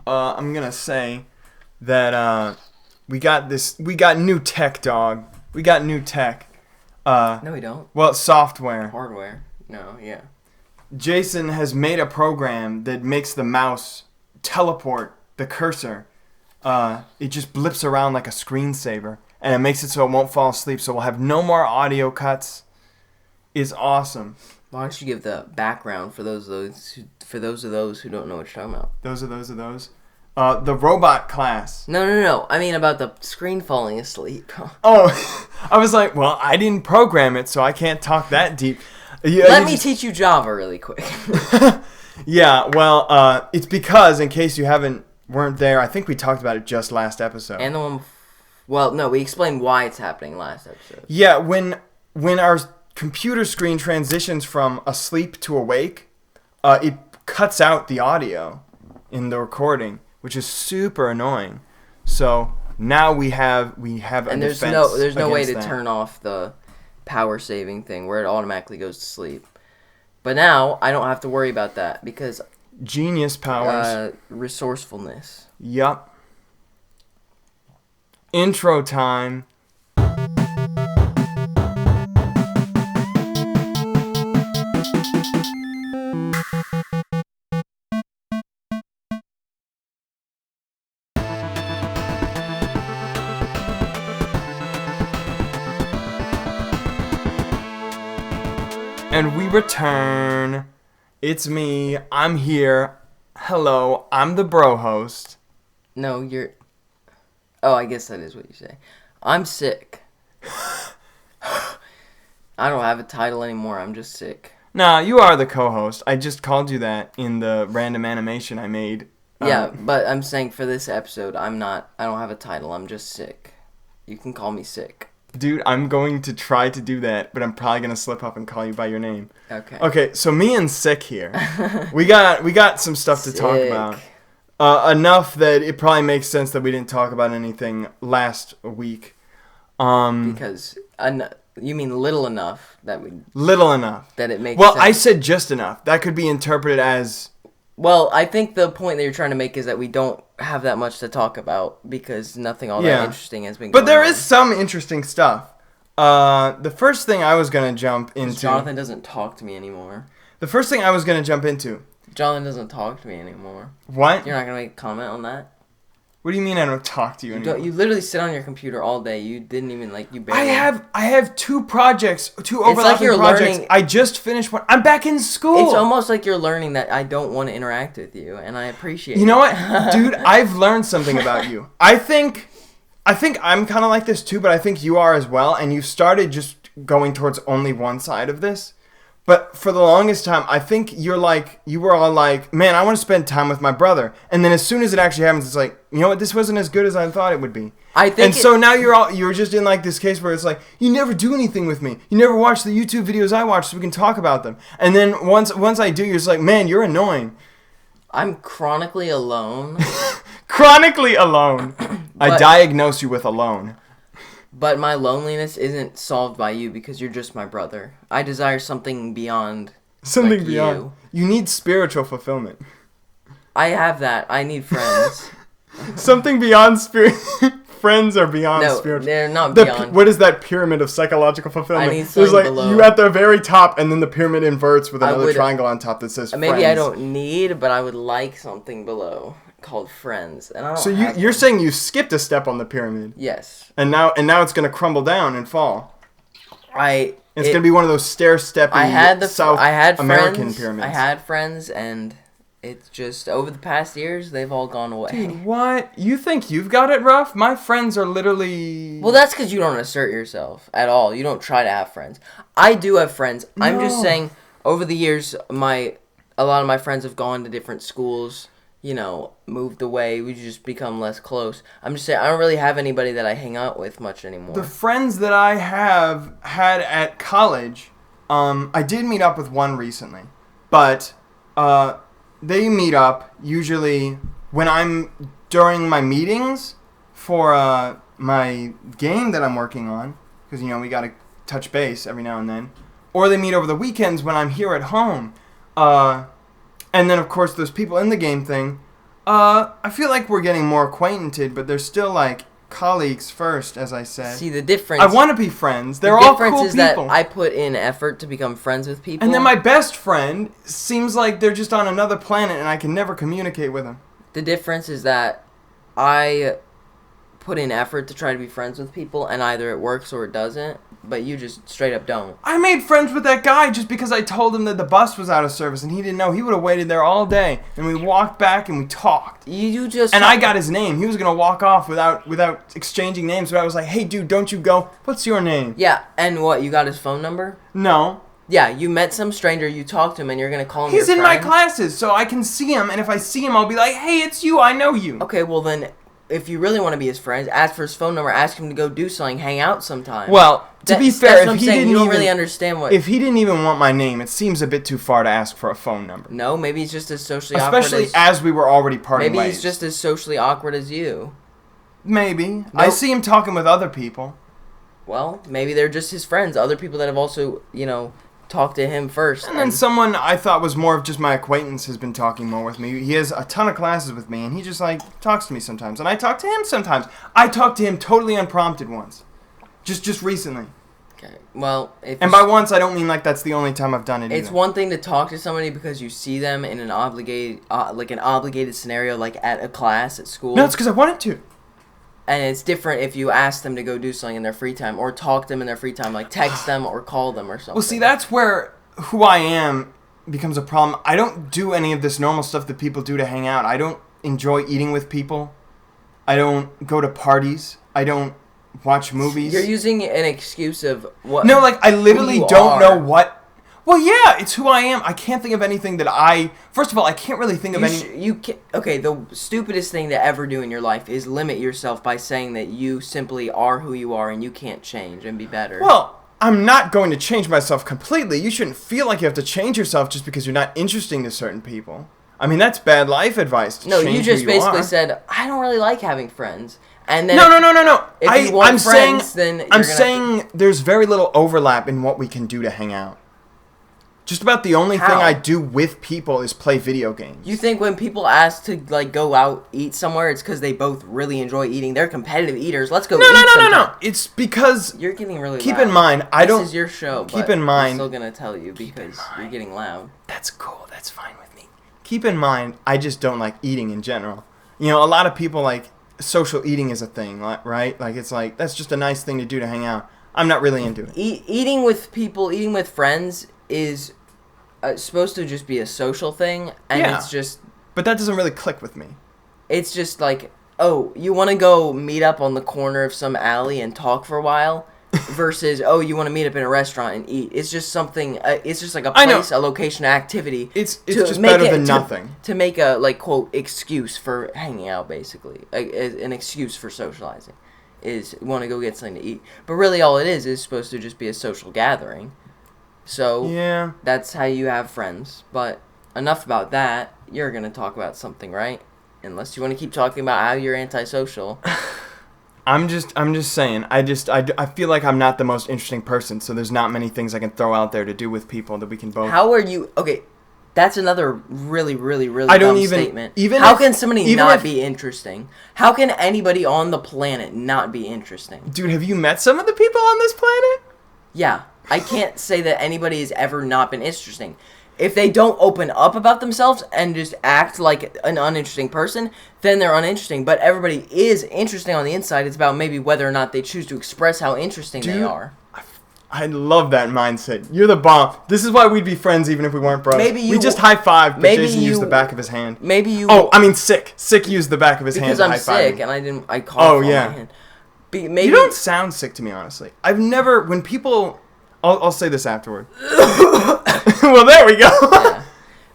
I'm gonna say that we got new tech, dog. We got new tech. No, we don't. Well, software. Hardware. No, yeah. Jason has made a program that makes the mouse teleport the cursor. It just blips around like a screensaver, and it makes it so it won't fall asleep. So we'll have no more audio cuts. It's awesome. Why don't you give the background for those of those who don't know what you're talking about? Those. The robot class. No. I mean about the screen falling asleep. Oh, I was like, well, I didn't program it, so I can't talk that deep. Let me teach you Java really quick. Yeah, well, it's because, in case you weren't there, I think we talked about it just last episode. And the one... Well, no, we explained why it's happening last episode. Yeah, when our computer screen transitions from asleep to awake, it cuts out the audio in the recording, which is super annoying. So now we have and there's no way to turn off the power saving thing where it automatically goes to sleep. But now I don't have to worry about that because genius powers, resourcefulness. Yup. Intro time. And we return. It's me. I'm here. Hello. I'm the bro host. No, you're... Oh, I guess that is what you say. I'm sick. I don't have a title anymore. I'm just sick. Nah, you are the co-host. I just called you that in the random animation I made. Yeah, but I'm saying for this episode, I don't have a title. I'm just sick. You can call me sick. Dude, I'm going to try to do that, but I'm probably going to slip up and call you by your name. Okay. Okay, so me and Sick here. we got some stuff to talk about. Enough that it probably makes sense that we didn't talk about anything last week. Because you mean little enough that we... Little enough. That it makes sense. Well, I said just enough. That could be interpreted as... Well, I think the point that you're trying to make is that we don't have that much to talk about because nothing all that interesting has been going on. But there is some interesting stuff. The first thing I was going to jump into... Jonathan doesn't talk to me anymore. The first thing I was going to jump into... Jonathan doesn't talk to me anymore. What? You're not going to make a comment on that? What do you mean I don't talk to you anymore? You literally sit on your computer all day. You didn't even, you barely... I have two overlapping projects. I just finished one. I'm back in school. It's almost like you're learning that I don't want to interact with you, and I appreciate it. You know what? Dude, I've learned something about you. I think I'm kind of like this too, but I think you are as well, and you've started just going towards only one side of this. But for the longest time, I think you were all like, man, I want to spend time with my brother. And then as soon as it actually happens, it's like, you know what, this wasn't as good as I thought it would be. So now you're just in this case where it's like, you never do anything with me. You never watch the YouTube videos I watch so we can talk about them. And then once I do, you're just like, man, you're annoying. I'm chronically alone. Chronically alone. I diagnose you with alone. But my loneliness isn't solved by you because you're just my brother. I desire something beyond. Something beyond. You need spiritual fulfillment. I have that. I need friends. Something beyond spirit. Friends are beyond spiritual. They're not beyond. What is that pyramid of psychological fulfillment? I need something below. You at the very top, and then the pyramid inverts with another triangle on top that says friends. Maybe I don't need, but I would like something below called friends. And I don't So you're saying you skipped a step on the pyramid? Yes. And now it's going to crumble down and fall. It's going to be one of those stair-stepping South American pyramids. I had friends, and it's just over the past years they've all gone away. Dude, what? You think you've got it rough? My friends are literally... Well, that's because you don't assert yourself at all. You don't try to have friends. I do have friends. No. I'm just saying, over the years, a lot of my friends have gone to different schools. Moved away. We just become less close. I'm just saying, I don't really have anybody that I hang out with much anymore. The friends that I have had at college, I did meet up with one recently, but they meet up usually when I'm during my meetings for my game that I'm working on, because we gotta touch base every now and then, or they meet over the weekends when I'm here at home. And then, of course, those people in the game thing, I feel like we're getting more acquainted, but they're still like colleagues first, as I said. See, the difference... I want to be friends. They're all cool people. The difference is that I put in effort to become friends with people. And then my best friend seems like they're just on another planet and I can never communicate with them. The difference is that I put in effort to try to be friends with people, and either it works or it doesn't, but you just straight up don't. I made friends with that guy just because I told him that the bus was out of service and he didn't know. He would have waited there all day, and we walked back and we talked. And I got his name. He was going to walk off without exchanging names, but I was like, hey, dude, don't you go. What's your name? Yeah, and what, you got his phone number? No. Yeah, you met some stranger, you talked to him, and you're going to call him He's your friend? in my classes, so I can see him, and if I see him, I'll be like, hey, it's you, I know you. Okay, well then, if you really want to be his friend, ask for his phone number, ask him to go do something, hang out sometime. Well, to be fair, if he didn't you don't really understand what... If he didn't even want my name, it seems a bit too far to ask for a phone number. No, maybe he's just as socially awkward Especially as we were already parting ways. Maybe he's just as socially awkward as you. Maybe. Nope. I see him talking with other people. Well, maybe they're just his friends, other people that have also, talked to him first. And then someone I thought was more of just my acquaintance has been talking more with me. He has a ton of classes with me, and he just, talks to me sometimes. And I talk to him sometimes. I talked to him totally unprompted once. Just recently. Okay, well... And by once, I don't mean that's the only time I've done it It's either. one thing to talk to somebody because you see them in an obligated scenario, like at a class at school. No, it's because I wanted to. And it's different if you ask them to go do something in their free time, or talk to them in their free time, like text them or call them or something. Well, see, that's where who I am becomes a problem. I don't do any of this normal stuff that people do to hang out. I don't enjoy eating with people. I don't go to parties. I don't watch movies. You're using an excuse of what... No, I literally don't know what... Well, yeah, it's who I am. I can't think of anything that I... First of all, I can't really think of any... Okay, the stupidest thing to ever do in your life is limit yourself by saying that you simply are who you are and you can't change and be better. Well, I'm not going to change myself completely. You shouldn't feel like you have to change yourself just because you're not interesting to certain people. I mean, that's bad life advice to change who you are. No, you just basically said, I don't really like having friends. And then No. If you want friends, then I'm saying there's very little overlap in what we can do to hang out. Just about the only thing I do with people is play video games. You think when people ask to go out eat somewhere, it's because they both really enjoy eating? They're competitive eaters. Let's go eat No. It's because you're getting really keep loud. in mind, This is your show. Keep in mind, I'm still gonna tell you because you're getting loud. That's cool. That's fine with me. Keep in mind, I just don't like eating in general. A lot of people social eating is a thing, right? It's that's just a nice thing to do to hang out. I'm not really into it. Eating with people, eating with friends is supposed to just be a social thing, and it's just... But that doesn't really click with me. It's just oh, you want to go meet up on the corner of some alley and talk for a while, versus, oh, you want to meet up in a restaurant and eat. It's just something, it's just a place, a location, activity. It's just better than nothing. To make a, quote, excuse for hanging out, basically. An excuse for socializing. Is want to go get something to eat. But really all it is supposed to just be a social gathering. So, yeah, that's how you have friends. But enough about that. You're going to talk about something, right? Unless you want to keep talking about how you're antisocial. I'm just saying. I feel like I'm not the most interesting person, so there's not many things I can throw out there to do with people that we can both... How are you... Okay, that's another really, really, really dumb statement. How can somebody not be interesting? How can anybody on the planet not be interesting? Like, have you met some of the people on this planet? Yeah. I can't say that anybody has ever not been interesting. If they don't open up about themselves and just act like an uninteresting person, then they're uninteresting. But everybody is interesting on the inside. It's about maybe whether or not they choose to express how interesting they are. I love that mindset. You're the bomb. This is why we'd be friends even if we weren't bros. We just high-fived, but Jason used the back of his hand. Maybe you... Oh, I mean sick. Sick used the back of his hand to high-five. Because I'm sick, and I coughed on my hand. Maybe... You don't sound sick to me, honestly. I've never... When people... I'll say this afterward. Well, there we go. Yeah.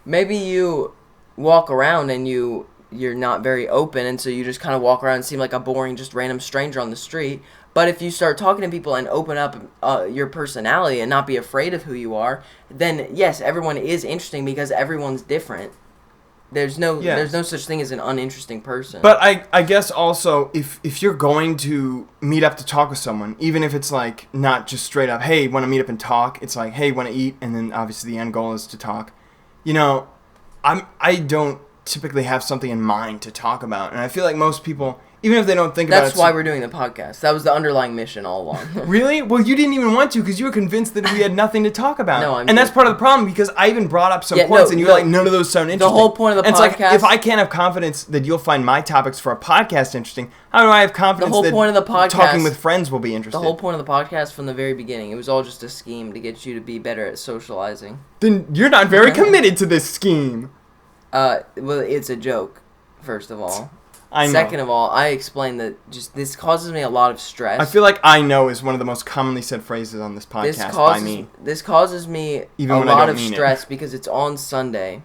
Maybe you walk around and you're not very open, and so you just kind of walk around and seem like a boring, just random stranger on the street. But if you start talking to people and open up your personality and not be afraid of who you are, then yes, everyone is interesting because everyone's different. There's no such thing as an uninteresting person. But I guess also if you're going to meet up to talk with someone, even if it's not just straight up, hey, want to meet up and talk, it's hey, want to eat, and then obviously the end goal is to talk. I don't typically have something in mind to talk about. And I feel like most people, even if they don't think about it... That's why we're doing the podcast. That was the underlying mission all along. Really? Well, you didn't even want to because you were convinced that we had nothing to talk about. No, I'm And that's part of the problem because I even brought up some points no, and you were like, none of those sound interesting. The whole point of the podcast... It's like, if I can't have confidence that you'll find my topics for a podcast interesting, how do I have confidence the whole point of the podcast, talking with friends will be interesting? The whole point of the podcast from the very beginning, it was all just a scheme to get you to be better at socializing. Then you're not very committed to this scheme. Well, it's a joke, first of all. I know. Second of all, I explained that just this causes me a lot of stress. I feel like I know is one of the most commonly said phrases on this podcast by me. This causes me Even a when I lot don't of mean stress it. because it's on Sunday.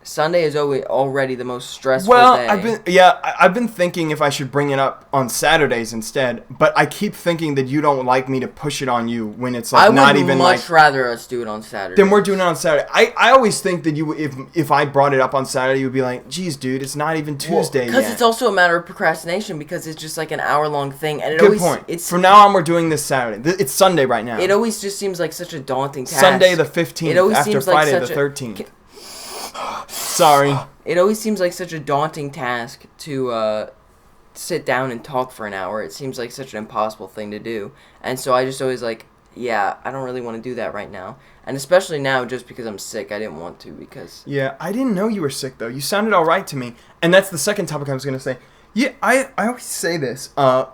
Sunday is already the most stressful Well, day. I've been thinking if I should bring it up on Saturdays instead, but I keep thinking that you don't like me to push it on you when it's like not even like... I would much rather us do it on Saturday. Then we're doing it on Saturday. I always think that you, if I brought it up on Saturday, you would be like, geez, dude, it's not even Tuesday yet. Because it's also a matter of procrastination because it's just like an hour-long thing. And Good point. From now on, we're doing this Saturday. It's Sunday right now. It always just seems like such a daunting task. Sunday the 15th after Friday the 13th. Sorry. It always seems like such a daunting task to sit down and talk for an hour. It seems like such an impossible thing to do. And so I just always like, yeah, I don't really want to do that right now. And especially now just because I'm sick, I didn't want to because... Yeah, I didn't know you were sick, though. You sounded all right to me. And that's the second topic I was going to say. Yeah, I always say this.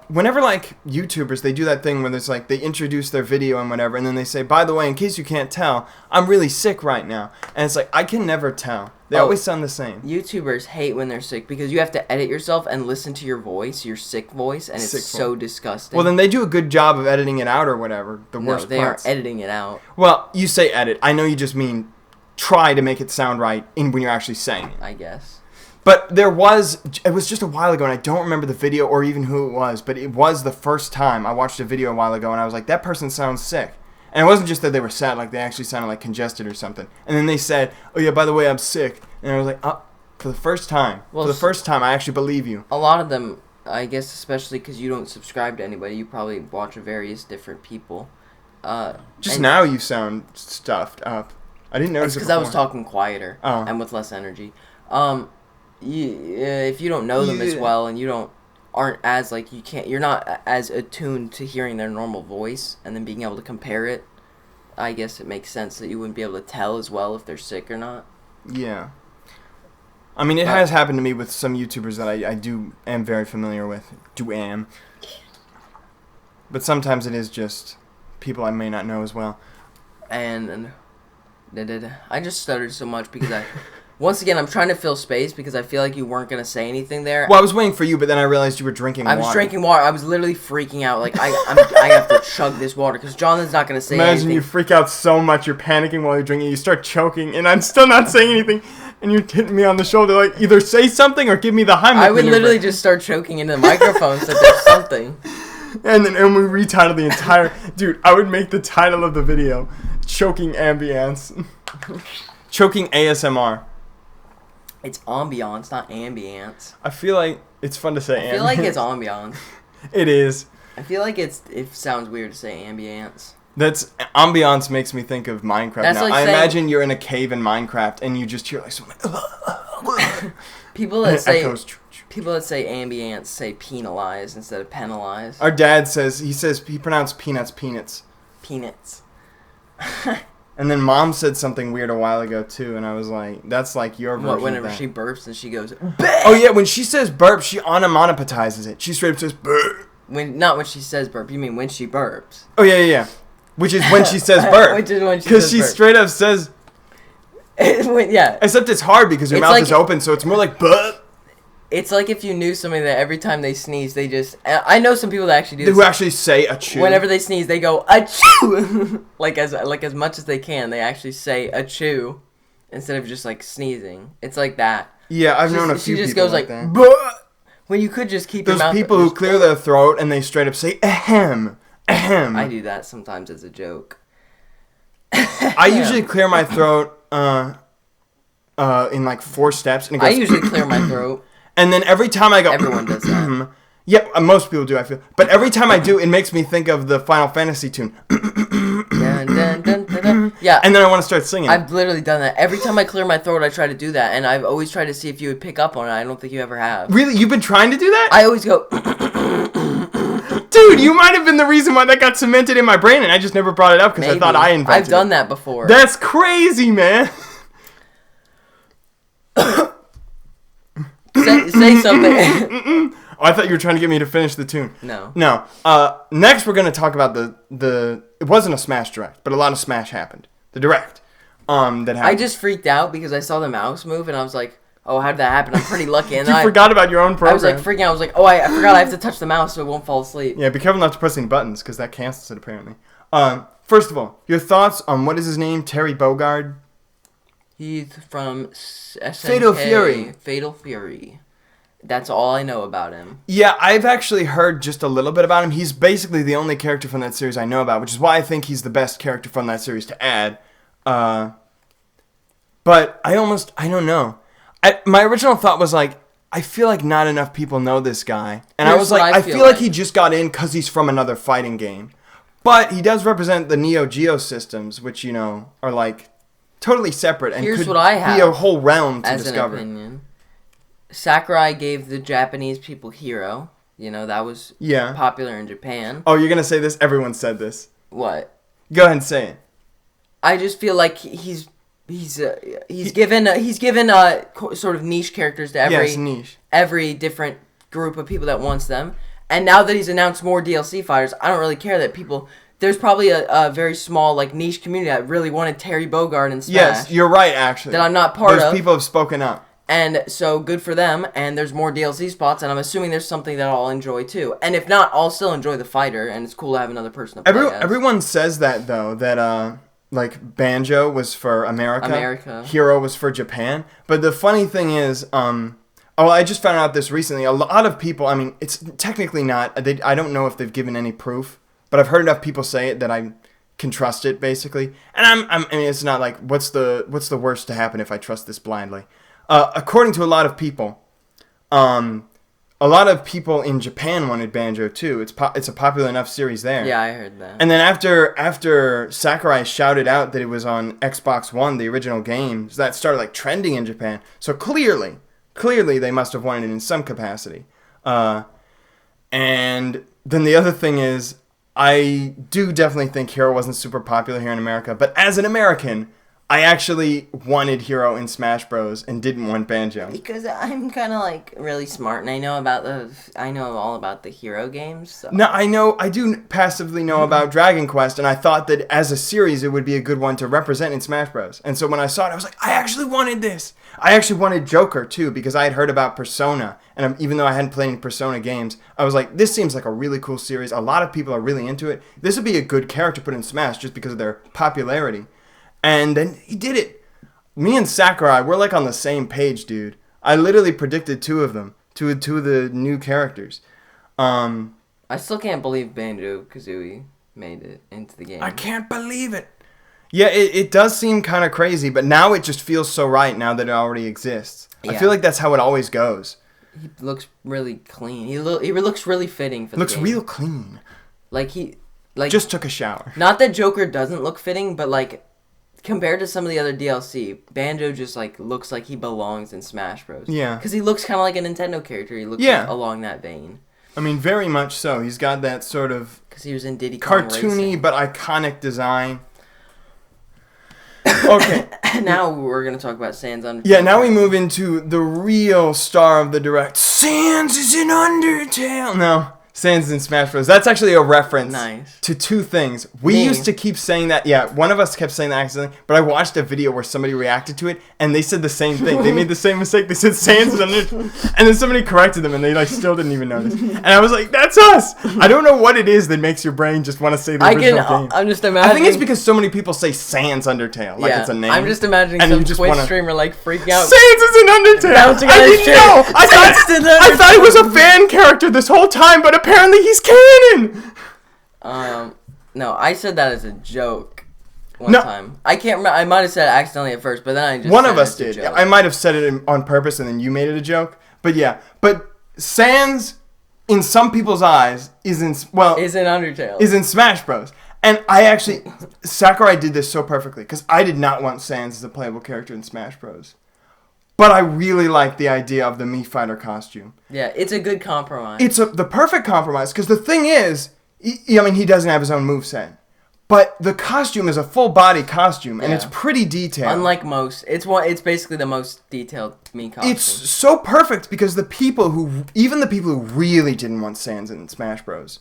Whenever, like, YouTubers, they do that thing where there's, like, they introduce their video and whatever, and then they say, by the way, in case you can't tell, I'm really sick right now. And it's like, I can never tell. They always sound the same. YouTubers hate when they're sick because you have to edit yourself and listen to your voice, your sick voice, and it's so disgusting. Well, then they do a good job of editing it out or whatever. The worst they parts. aren't editing it out. Well, you say edit. I know you just mean try to make it sound right when you're actually saying it. I guess. But it was just a while ago, and I don't remember the video or even who it was, but it was the first time I watched a video a while ago, and I was like, that person sounds sick. And it wasn't just that they were sad, like they actually sounded like congested or something. And then they said, oh yeah, by the way, I'm sick. And I was like, oh, for the first time. Well, for the first time, I actually believe you. A lot of them, I guess, especially because you don't subscribe to anybody, you probably watch various different people. Just now you sound stuffed up. I didn't notice it before. Because I was talking quieter and with less energy. If you don't know them as well and aren't as like you're not as attuned to hearing their normal voice and then being able to compare it, I guess it makes sense that you wouldn't be able to tell as well if they're sick or not. Yeah. I mean, it has happened to me with some YouTubers that I am very familiar with. But sometimes it is just people I may not know as well. And I just stuttered so much because once again, I'm trying to fill space because I feel like you weren't going to say anything there. Well, I was waiting for you, but then I realized you were drinking water. I was drinking water. I was literally freaking out. Like, I have to chug this water because Jonathan's not going to say anything. Imagine you freak out so much, you're panicking while you're drinking, you start choking, and I'm still not saying anything, and you're hitting me on the shoulder like, either say something or give me the Heimlich I would literally just start choking into the microphone so there's something. And we retitle the entire... Dude, I would make the title of the video, Choking Ambience. Choking ASMR. It's ambiance, not ambience. I feel like it's fun to say ambience. I feel like it's ambiance. It is. I feel like it sounds weird to say ambience. Ambiance makes me think of Minecraft now. Like I imagine you're in a cave in Minecraft and you just hear like something people that say ambience say penalize instead of penalize. Our dad he pronounced peanuts peanuts. Peanuts. And then Mom said something weird a while ago, too, and I was like, that's like your version whenever of that. she burps and she goes, Bleh! Oh, yeah, when she says burp, she onomatopizes it. She straight up says, burp. Not when she says burp, you mean when she burps. Oh, yeah. Which is when she says burp. Which is when she says burp. Because she straight up says... Yeah. Except it's hard because her mouth is open, so it's more like burp. It's like if you knew somebody that every time they sneeze, they just... I know some people that actually do this. Who actually say achoo. Whenever they sneeze, they go, achoo! like as much as they can, they actually say achoo instead of just, like, sneezing. It's like that. Yeah, I've known a few people She just goes like that. Bleh! When you could just keep your mouth... Those people who clear their throat and they straight up say, ahem, ahem. I do that sometimes as a joke. I usually clear my throat in, like, 4 steps. And it goes, I usually clear my throat. And then every time I go... Everyone does that. Yeah, most people do, I feel. But every time I do, it makes me think of the Final Fantasy tune. Dun, dun, dun, dun, dun. Yeah. And then I want to start singing. I've literally done that. Every time I clear my throat, I try to do that. And I've always tried to see if you would pick up on it. I don't think you ever have. Really? You've been trying to do that? I always go... Dude, you might have been the reason why that got cemented in my brain, and I just never brought it up because I thought I invented it. I've done that before. That's crazy, man. Say something. Oh, I thought you were trying to get me to finish the tune. No. Next, we're going to talk about the... It wasn't a Smash Direct, but a lot of Smash happened. The Direct. That happened. I just freaked out because I saw the mouse move, and I was like, oh, how did that happen? I'm pretty lucky. And you forgot about your own program. I was like freaking out. I was like, oh, I forgot I have to touch the mouse so it won't fall asleep. Yeah, be careful not to press any buttons, because that cancels it, apparently. First of all, your thoughts on, what is his name? Terry Bogard? He's from SNK. Fatal Fury. Fatal Fury. That's all I know about him. Yeah, I've actually heard just a little bit about him. He's basically the only character from that series I know about, which is why I think he's the best character from that series to add. But I don't know. My original thought was like, I feel like not enough people know this guy. And I was like, I feel like he just got in because he's from another fighting game. But he does represent the Neo Geo systems, which, you know, are like totally separate and could be a whole realm to discover. An opinion. Sakurai gave the Japanese people Hero. You know, that was popular in Japan. Oh, you're going to say this? Everyone said this. What? Go ahead and say it. I just feel like he's given sort of niche characters to every different group of people that wants them. And now that he's announced more DLC fighters, I don't really care that people... There's probably a very small like niche community that really wanted Terry Bogard in Smash. Yes, you're right, actually. That I'm not part of. Those people have spoken up. And so good for them, and there's more DLC spots, and I'm assuming there's something that I'll enjoy too. And if not, I'll still enjoy the fighter, and it's cool to have another person to play as. Everyone says that, though, that like Banjo was for America. Hero was for Japan. But the funny thing is, I just found out this recently. A lot of people, I mean, it's technically not, I don't know if they've given any proof, but I've heard enough people say it that I can trust it, basically. And I mean, it's not like, what's the worst to happen if I trust this blindly? According to a lot of people in Japan wanted Banjo too. It's a popular enough series there. Yeah, I heard that. And then after Sakurai shouted out that it was on Xbox One, the original game, so that started like trending in Japan. So clearly they must have wanted it in some capacity. And then the other thing is, I do definitely think Hero wasn't super popular here in America, but as an American, I actually wanted Hero in Smash Bros. And didn't want Banjo. Because I'm kind of like really smart and I know all about the Hero games. So. No, I do passively know about Dragon Quest, and I thought that as a series it would be a good one to represent in Smash Bros. And so when I saw it, I was like, I actually wanted this. I actually wanted Joker too, because I had heard about Persona, and even though I hadn't played any Persona games, I was like, this seems like a really cool series. A lot of people are really into it. This would be a good character put in Smash just because of their popularity. And then he did it. Me and Sakurai, we're like on the same page, dude. I literally predicted two of the new characters. I still can't believe Banjo-Kazooie made it into the game. I can't believe it. Yeah, it does seem kind of crazy, but now it just feels so right now that it already exists. Yeah. I feel like that's how it always goes. He looks really clean. He looks really fitting for the game. Looks real clean. Just took a shower. Not that Joker doesn't look fitting, but like... Compared to some of the other DLC, Banjo just like looks like he belongs in Smash Bros. Yeah. Because he looks kind of like a Nintendo character. He looks like along that vein. I mean, very much so. He's got that sort of... Because he was in Diddy Kong cartoony Racing. But iconic design. Okay. Now we're going to talk about Sans Undertale. Yeah, now we move into the real star of the Direct. Sans is in Undertale! No. Sans in Smash Bros. That's actually a reference to two things. We used to keep saying that. Yeah, one of us kept saying that accidentally, but I watched a video where somebody reacted to it, and they said the same thing. They made the same mistake. They said Sans is Undertale, and then somebody corrected them, and they still didn't even notice. And I was like, that's us! I don't know what it is that makes your brain just want to say the original game. I'm just imagining... I think it's because so many people say Sans Undertale, like it's a name. I'm just imagining some Twitch streamer like freaking out. Sans is in Undertale! I didn't know! I thought it was a fan character this whole time, but apparently he's canon! No, I said that as a joke one time. I can't remember. I might have said it accidentally at first, but then I just one of us did. I might have said it on purpose, and then you made it a joke. But yeah, Sans, in some people's eyes, is in Undertale. Is in Smash Bros. And I actually, Sakurai did this so perfectly because I did not want Sans as a playable character in Smash Bros. But I really like the idea of the Mii Fighter costume. Yeah, it's a good compromise. It's the perfect compromise because the thing is, he doesn't have his own moveset. But the costume is a full body costume and it's pretty detailed. Unlike most, it's basically the most detailed Mii costume. It's so perfect because even the people who really didn't want Sans in Smash Bros.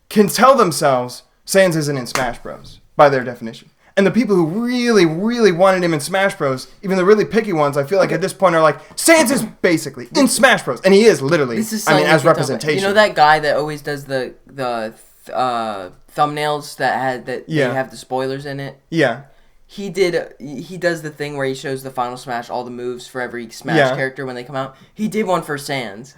Can tell themselves Sans isn't in Smash Bros. By their definition. And the people who really, really wanted him in Smash Bros., even the really picky ones, I feel like at this point are like, Sans is basically in Smash Bros. And he is, literally. As representation. You know that guy that always does the thumbnails that they have the spoilers in it? Yeah. He does the thing where he shows the Final Smash, all the moves for every Smash character when they come out. He did one for Sans.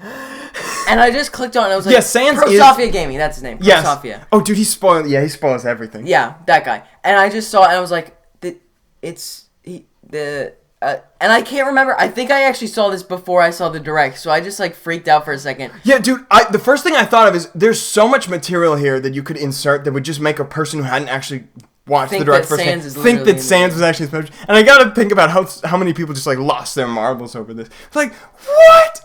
And I just clicked on it and I was like, Sans Prosofia Gaming, that's his name. Yes. Prosofia. Oh, dude, he spoils everything. Yeah, that guy. And I just saw it and I was like, and I can't remember. I think I actually saw this before I saw the direct, so I just freaked out for a second. Yeah, dude, the first thing I thought of is there's so much material here that you could insert that would just make a person who hadn't actually watched the direct first hand think that Sans was actually Smash. And I gotta think about how many people just lost their marbles over this. It's like, what?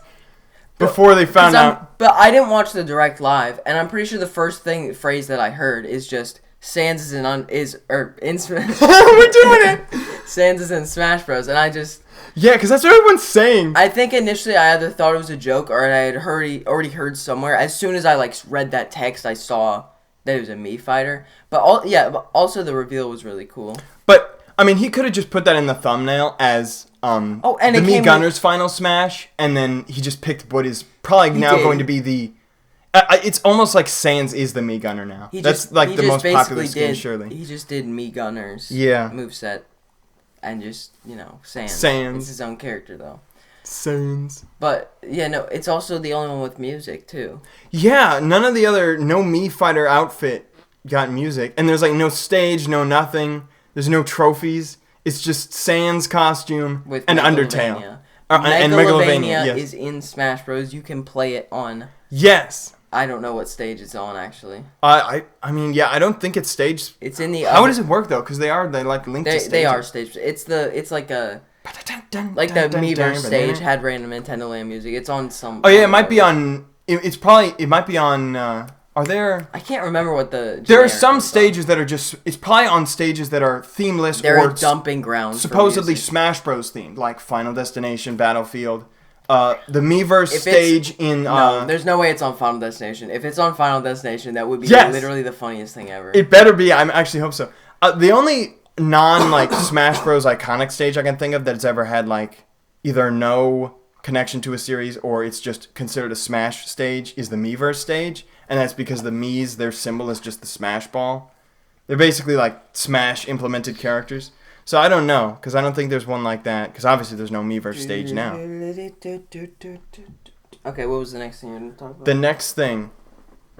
Before they found out. But I didn't watch the direct live, and I'm pretty sure the first phrase that I heard is just Sans is in Smash. We're doing it. Sans is in Smash Bros. And I just because that's what everyone's saying. I think initially I either thought it was a joke or I had already heard somewhere. As soon as I read that text, I saw that it was a Mii Fighter. But also the reveal was really cool. But he could have just put that in the thumbnail as the Mii Gunner's final smash, and then he just picked what is probably going to be the. It's almost like Sans is the Mii Gunner now. That's the most popular skin, surely. He just did Mii Gunner's moveset, and just Sans. It's his own character though. Sans. But it's also the only one with music too. Yeah, no Mii Fighter outfit got music, and there's no stage, no nothing. There's no trophies. It's just Sans costume and Undertale. And Megalovania is in Smash Bros. You can play it on. Yes. I don't know what stage it's on actually. I don't think it's staged. It's in the. How does it work though? Because they linked to stage. They are staged. It's like the Miiverse stage had random Nintendo Land music. It's on some. Oh yeah, it might be on. It might be on. Are there? I can't remember what the. There are some stages that are just. It's probably on stages that are themeless or dumping grounds. Supposedly Smash Bros. Themed, like Final Destination, Battlefield. The Miiverse stage in. No, there's no way it's on Final Destination. If it's on Final Destination, that would be literally the funniest thing ever. It better be. I actually hope so. The only Smash Bros. Iconic stage I can think of that's ever had either no connection to a series or it's just considered a Smash stage is the Miiverse stage, and that's because the Mii's, their symbol is just the Smash ball. They're basically Smash implemented characters. So I don't know, because I don't think there's one like that, because obviously there's no Miiverse stage now. Okay, what was the next thing you were going to talk about? The next thing,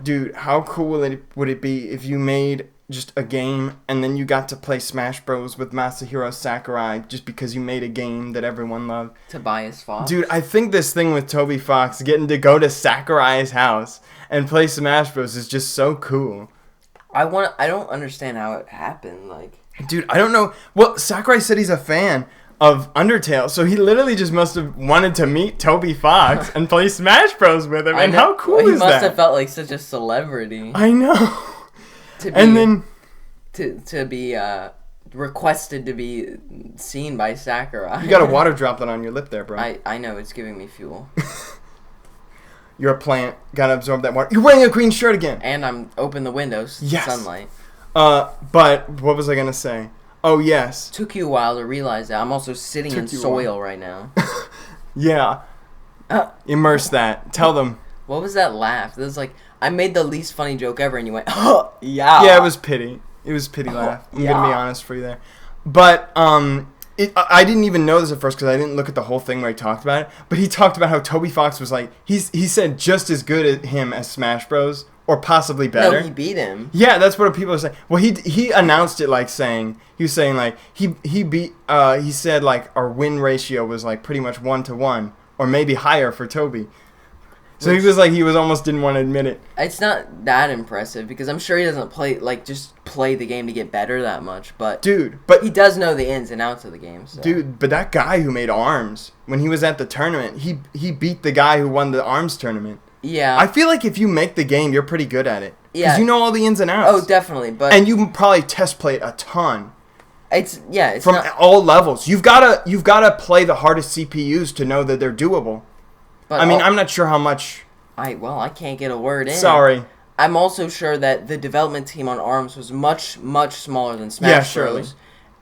dude, how cool would it be if you made just a game and then you got to play Smash Bros. With Masahiro Sakurai just because you made a game that everyone loved? Tobias Fox. Dude, I think this thing with Toby Fox getting to go to Sakurai's house and play Smash Bros. Is just so cool. I don't understand how it happened, Dude, I don't know. Well, Sakurai said he's a fan of Undertale, so he literally just must have wanted to meet Toby Fox and play Smash Bros. With him. And how cool is that? He must have felt like such a celebrity. I know. To be requested to be seen by Sakurai. You got a water droplet on your lip there, bro. I know, it's giving me fuel. You're a plant. Gotta absorb that water. You're wearing a green shirt again. And I'm open the windows. Yes. Sunlight. But what was I gonna say? Oh yes. Took you a while to realize that I'm also sitting in soil right now. Yeah. Immerse that. Tell them. What was that laugh? It was I made the least funny joke ever, and you went, oh, yeah. Yeah, it was pity. It was pity laugh. I'm gonna be honest for you there. But I didn't even know this at first because I didn't look at the whole thing where he talked about it. But he talked about how Toby Fox was he said just as good at him as Smash Bros. Or possibly better. No, he beat him. Yeah, that's what people are saying. Well, he announced it he said our win ratio was pretty much 1-to-1 or maybe higher for Toby. So he was almost didn't want to admit it. It's not that impressive because I'm sure he doesn't just play the game to get better that much, but he does know the ins and outs of the game. So. Dude, but that guy who made ARMS, when he was at the tournament, he beat the guy who won the ARMS tournament. Yeah. I feel like if you make the game, you're pretty good at it. Yeah. Because you know all the ins and outs. Oh, definitely, and you can probably test play it a ton. It's from all levels. You've gotta play the hardest CPUs to know that they're doable. But I mean, I'm not sure how much. I can't get a word in. Sorry. I'm also sure that the development team on ARMS was much, much smaller than Smash Bros.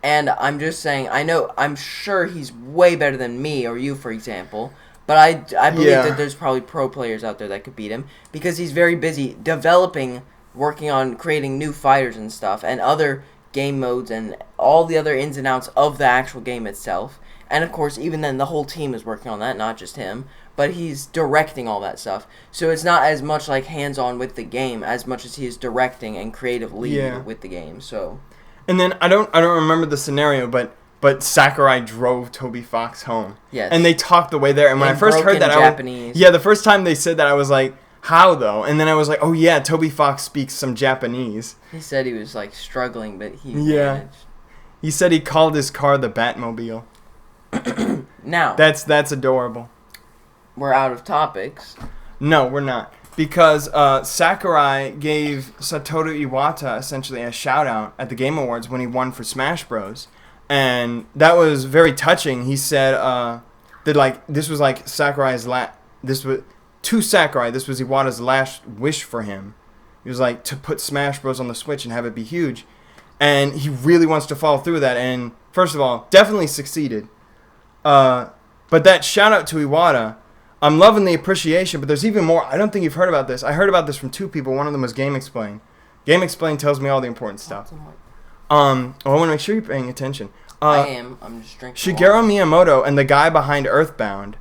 And I'm just saying, I'm sure he's way better than me or you, for example. But I believe that there's probably pro players out there that could beat him because he's very busy developing, working on creating new fighters and stuff, and other game modes and all the other ins and outs of the actual game itself. And of course, even then, the whole team is working on that, not just him. But he's directing all that stuff. So it's not as much like hands-on with the game as much as he is directing and creative lead with the game. So. And then I don't remember the scenario, but Sakurai drove Toby Fox home. Yes. And they talked the way there. And when I first heard that, Japanese. the first time they said that, I was like, how though? And then I was like, oh yeah, Toby Fox speaks some Japanese. He said he was like struggling, but he managed. He said he called his car the Batmobile. Now. That's adorable. We're out of topics. No, we're not. Because Sakurai gave Satoru Iwata essentially a shout-out at the Game Awards when he won for Smash Bros. And that was very touching. He said that this was like Sakurai's this was Iwata's last wish for him. He was like to put Smash Bros on the Switch and have it be huge. And he really wants to follow through with that. And first of all, definitely succeeded. But that shout-out to Iwata, I'm loving the appreciation, but there's even more. I don't think you've heard about this. I heard about this from two people. One of them was Game Explain. Game Explain tells me all the important stuff. I want to make sure you're paying attention. I am. I'm just drinking Shigeru Miyamoto and the guy behind Earthbound,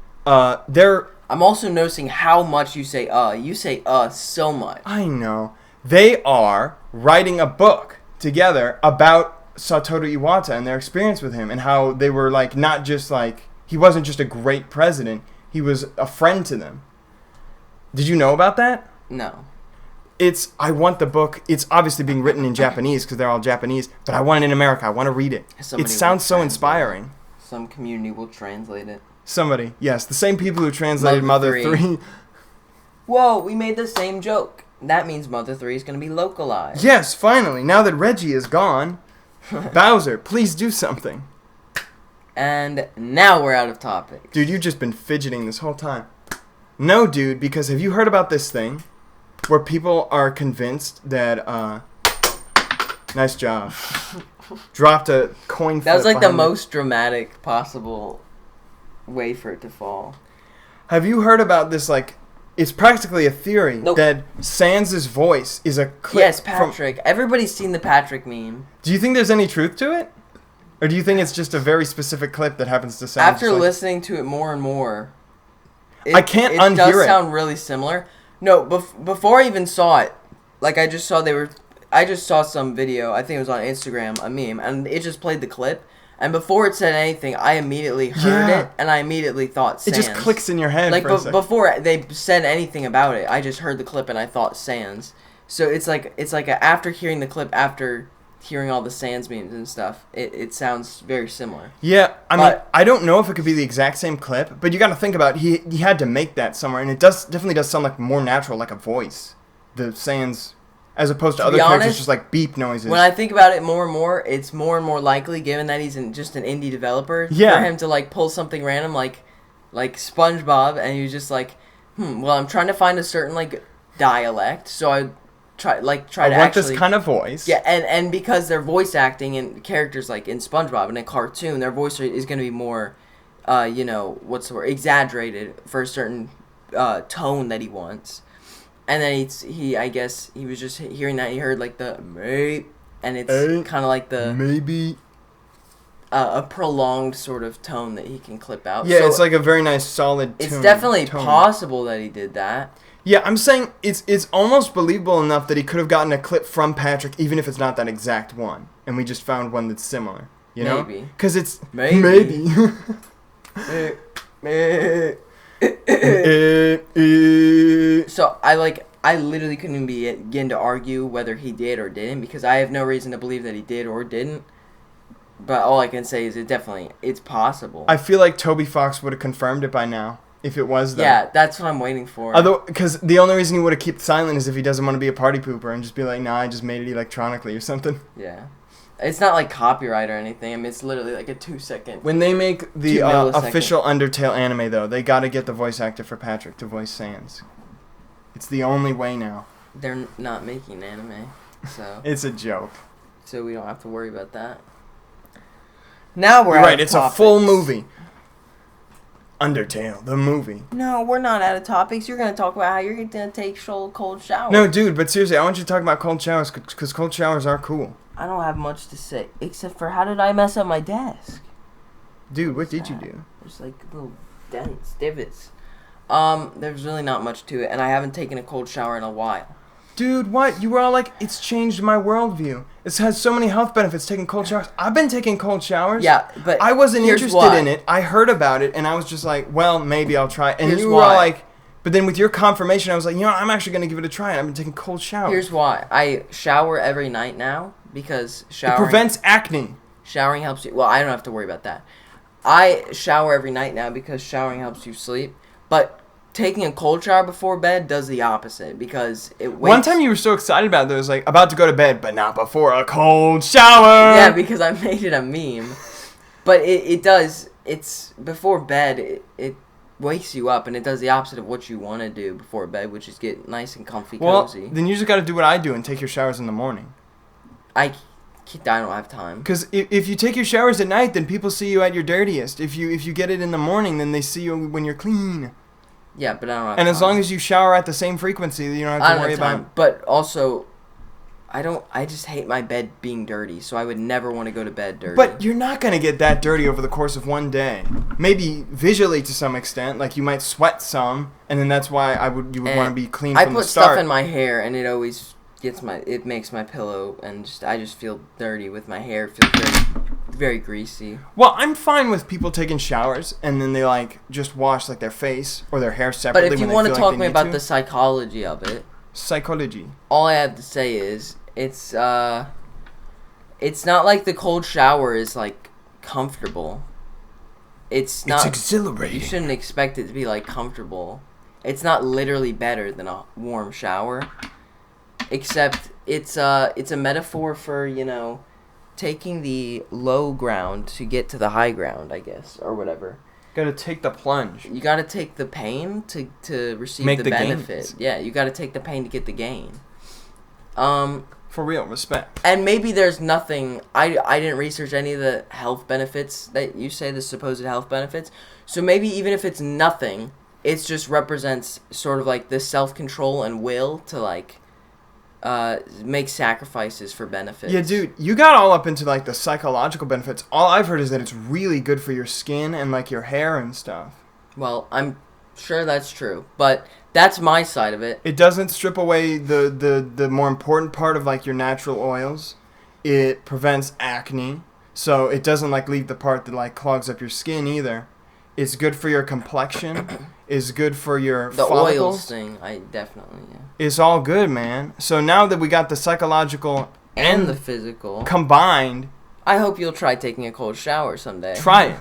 they're... I'm also noticing how much you say You say so much. I know. They are writing a book together about Satoru Iwata and their experience with him and how they were not just he wasn't just a great president. He was a friend to them. Did you know about that? No. I want the book. It's obviously being written in Japanese because they're all Japanese, but I want it in America. I want to read it. It sounds so inspiring. Some community will translate it. Somebody. Yes, the same people who translated Mother 3. Whoa, we made the same joke. That means Mother 3 is going to be localized. Yes, finally. Now that Reggie is gone, Bowser, please do something. And now we're out of topic. Dude, you've just been fidgeting this whole time. No, dude, because have you heard about this thing where people are convinced that, nice job. Dropped a coin flip. That was the most dramatic possible way for it to fall. Have you heard about this, it's practically a theory that Sans' voice is a clip. Yes, Patrick. Everybody's seen the Patrick meme. Do you think there's any truth to it? Or do you think it's just a very specific clip that happens to sound After listening to it more and more, I can't unhear it. It does sound really similar. No, before I even saw it, I just saw some video, I think it was on Instagram, a meme, and it just played the clip. And before it said anything, I immediately heard it, and I immediately thought Sans. It just clicks in your head for a second. Before they said anything about it, I just heard the clip and I thought Sans. So it's after hearing the clip, after hearing all the Sans memes and stuff, it sounds very similar. Yeah, I mean, I don't know if it could be the exact same clip, but you got to think about it. He had to make that somewhere, and it definitely does sound more natural, like a voice. The Sans, as opposed to other characters, just beep noises. When I think about it more and more, it's more and more likely, given that he's just an indie developer, for him to pull something random like SpongeBob, and he was just well, I'm trying to find a certain dialect, so I try to want this kind of voice. Yeah, and because they're voice acting and characters in SpongeBob in a cartoon, their voice is going to be more, what's the word, exaggerated for a certain tone that he wants. And then I guess he was just hearing that, he heard the mate, and it's kind of the maybe a prolonged sort of tone that he can clip out. Yeah, so it's a very nice solid tone. It's definitely possible that he did that. Yeah, I'm saying it's almost believable enough that he could have gotten a clip from Patrick, even if it's not that exact one, and we just found one that's similar. You know? Maybe. Because it's maybe. So I literally couldn't begin to argue whether he did or didn't because I have no reason to believe that he did or didn't. But all I can say is it's possible. I feel like Toby Fox would have confirmed it by now if it was them. Yeah, that's what I'm waiting for. Because the only reason he would have kept silent is if he doesn't want to be a party pooper and just be like, nah, I just made it electronically or something. Yeah. It's not like copyright or anything. I mean, it's literally like a 2-second. When they make the official Undertale anime, though, they got to get the voice actor for Patrick to voice Sans. It's the only way now. They're not making anime, so. It's a joke. So we don't have to worry about that. Now we're right. It's topics. A full movie. Undertale, the movie. No, we're not out of topics. You're going to talk about how you're going to take cold showers. No, dude, but seriously, I want you to talk about cold showers because cold showers are cool. I don't have much to say, except for how did I mess up my desk? Dude, what did you do? There's like little dents, divots. There's really not much to it, and I haven't taken a cold shower in a while. Dude, what? You were all like, it's changed my worldview. It has so many health benefits taking cold showers. I've been taking cold showers. Yeah, but I wasn't interested in it. I heard about it, and I was just like, well, maybe I'll try it. And you were all like, but then with your confirmation, I was like, you know, I'm actually going to give it a try, and I've been taking cold showers. Here's why. I shower every night now. Because showering... It prevents acne. Showering helps you... Well, I don't have to worry about that. I shower every night now because showering helps you sleep. But taking a cold shower before bed does the opposite because it wakes... One time you were so excited about it, it was like, about to go to bed, but not before a cold shower. Yeah, because I made it a meme. But it does... It's... Before bed, it wakes you up, and it does the opposite of what you want to do before bed, which is get nice and comfy, cozy. Well, then you just got to do what I do and take your showers in the morning. I don't have time. Because if you take your showers at night, then people see you at your dirtiest. If you get it in the morning, then they see you when you're clean. Yeah, but I don't have And time. as long as you shower at the same frequency, you don't have to worry about it. But also, I just hate my bed being dirty, so I would never want to go to bed dirty. But you're not going to get that dirty over the course of one day. Maybe visually to some extent, like you might sweat some, and then that's why you would want to be clean from the start. I put stuff in my hair, and it always... it makes my pillow, and I just feel dirty with my hair. It feels very, very greasy. Well, I'm fine with people taking showers and then they just wash their face or their hair separately. But if you want to talk to me about the psychology of it, all I have to say is it's not like the cold shower is comfortable. It's not. It's exhilarating. You shouldn't expect it to be comfortable. It's not literally better than a warm shower. Except it's a metaphor for, taking the low ground to get to the high ground, I guess, or whatever. Gotta take the plunge. You gotta take the pain to receive the benefit. Gains. Yeah, you gotta take the pain to get the gain. For real, respect. And maybe there's nothing... I didn't research any of the health benefits that you say, the supposed health benefits. So maybe even if it's nothing, it just represents sort of the self-control and will to make sacrifices for benefits. Yeah, dude, you got all up into the psychological benefits. All I've heard is that it's really good for your skin and your hair and stuff. Well, I'm sure that's true, but that's my side of it. It doesn't strip away the more important part of your natural oils. It prevents acne, so it doesn't leave the part that clogs up your skin either. It's good for your complexion. It's good for your follicles. The oils thing, I definitely, yeah. It's all good, man. So now that we got the psychological and the physical combined, I hope you'll try taking a cold shower someday. Try it.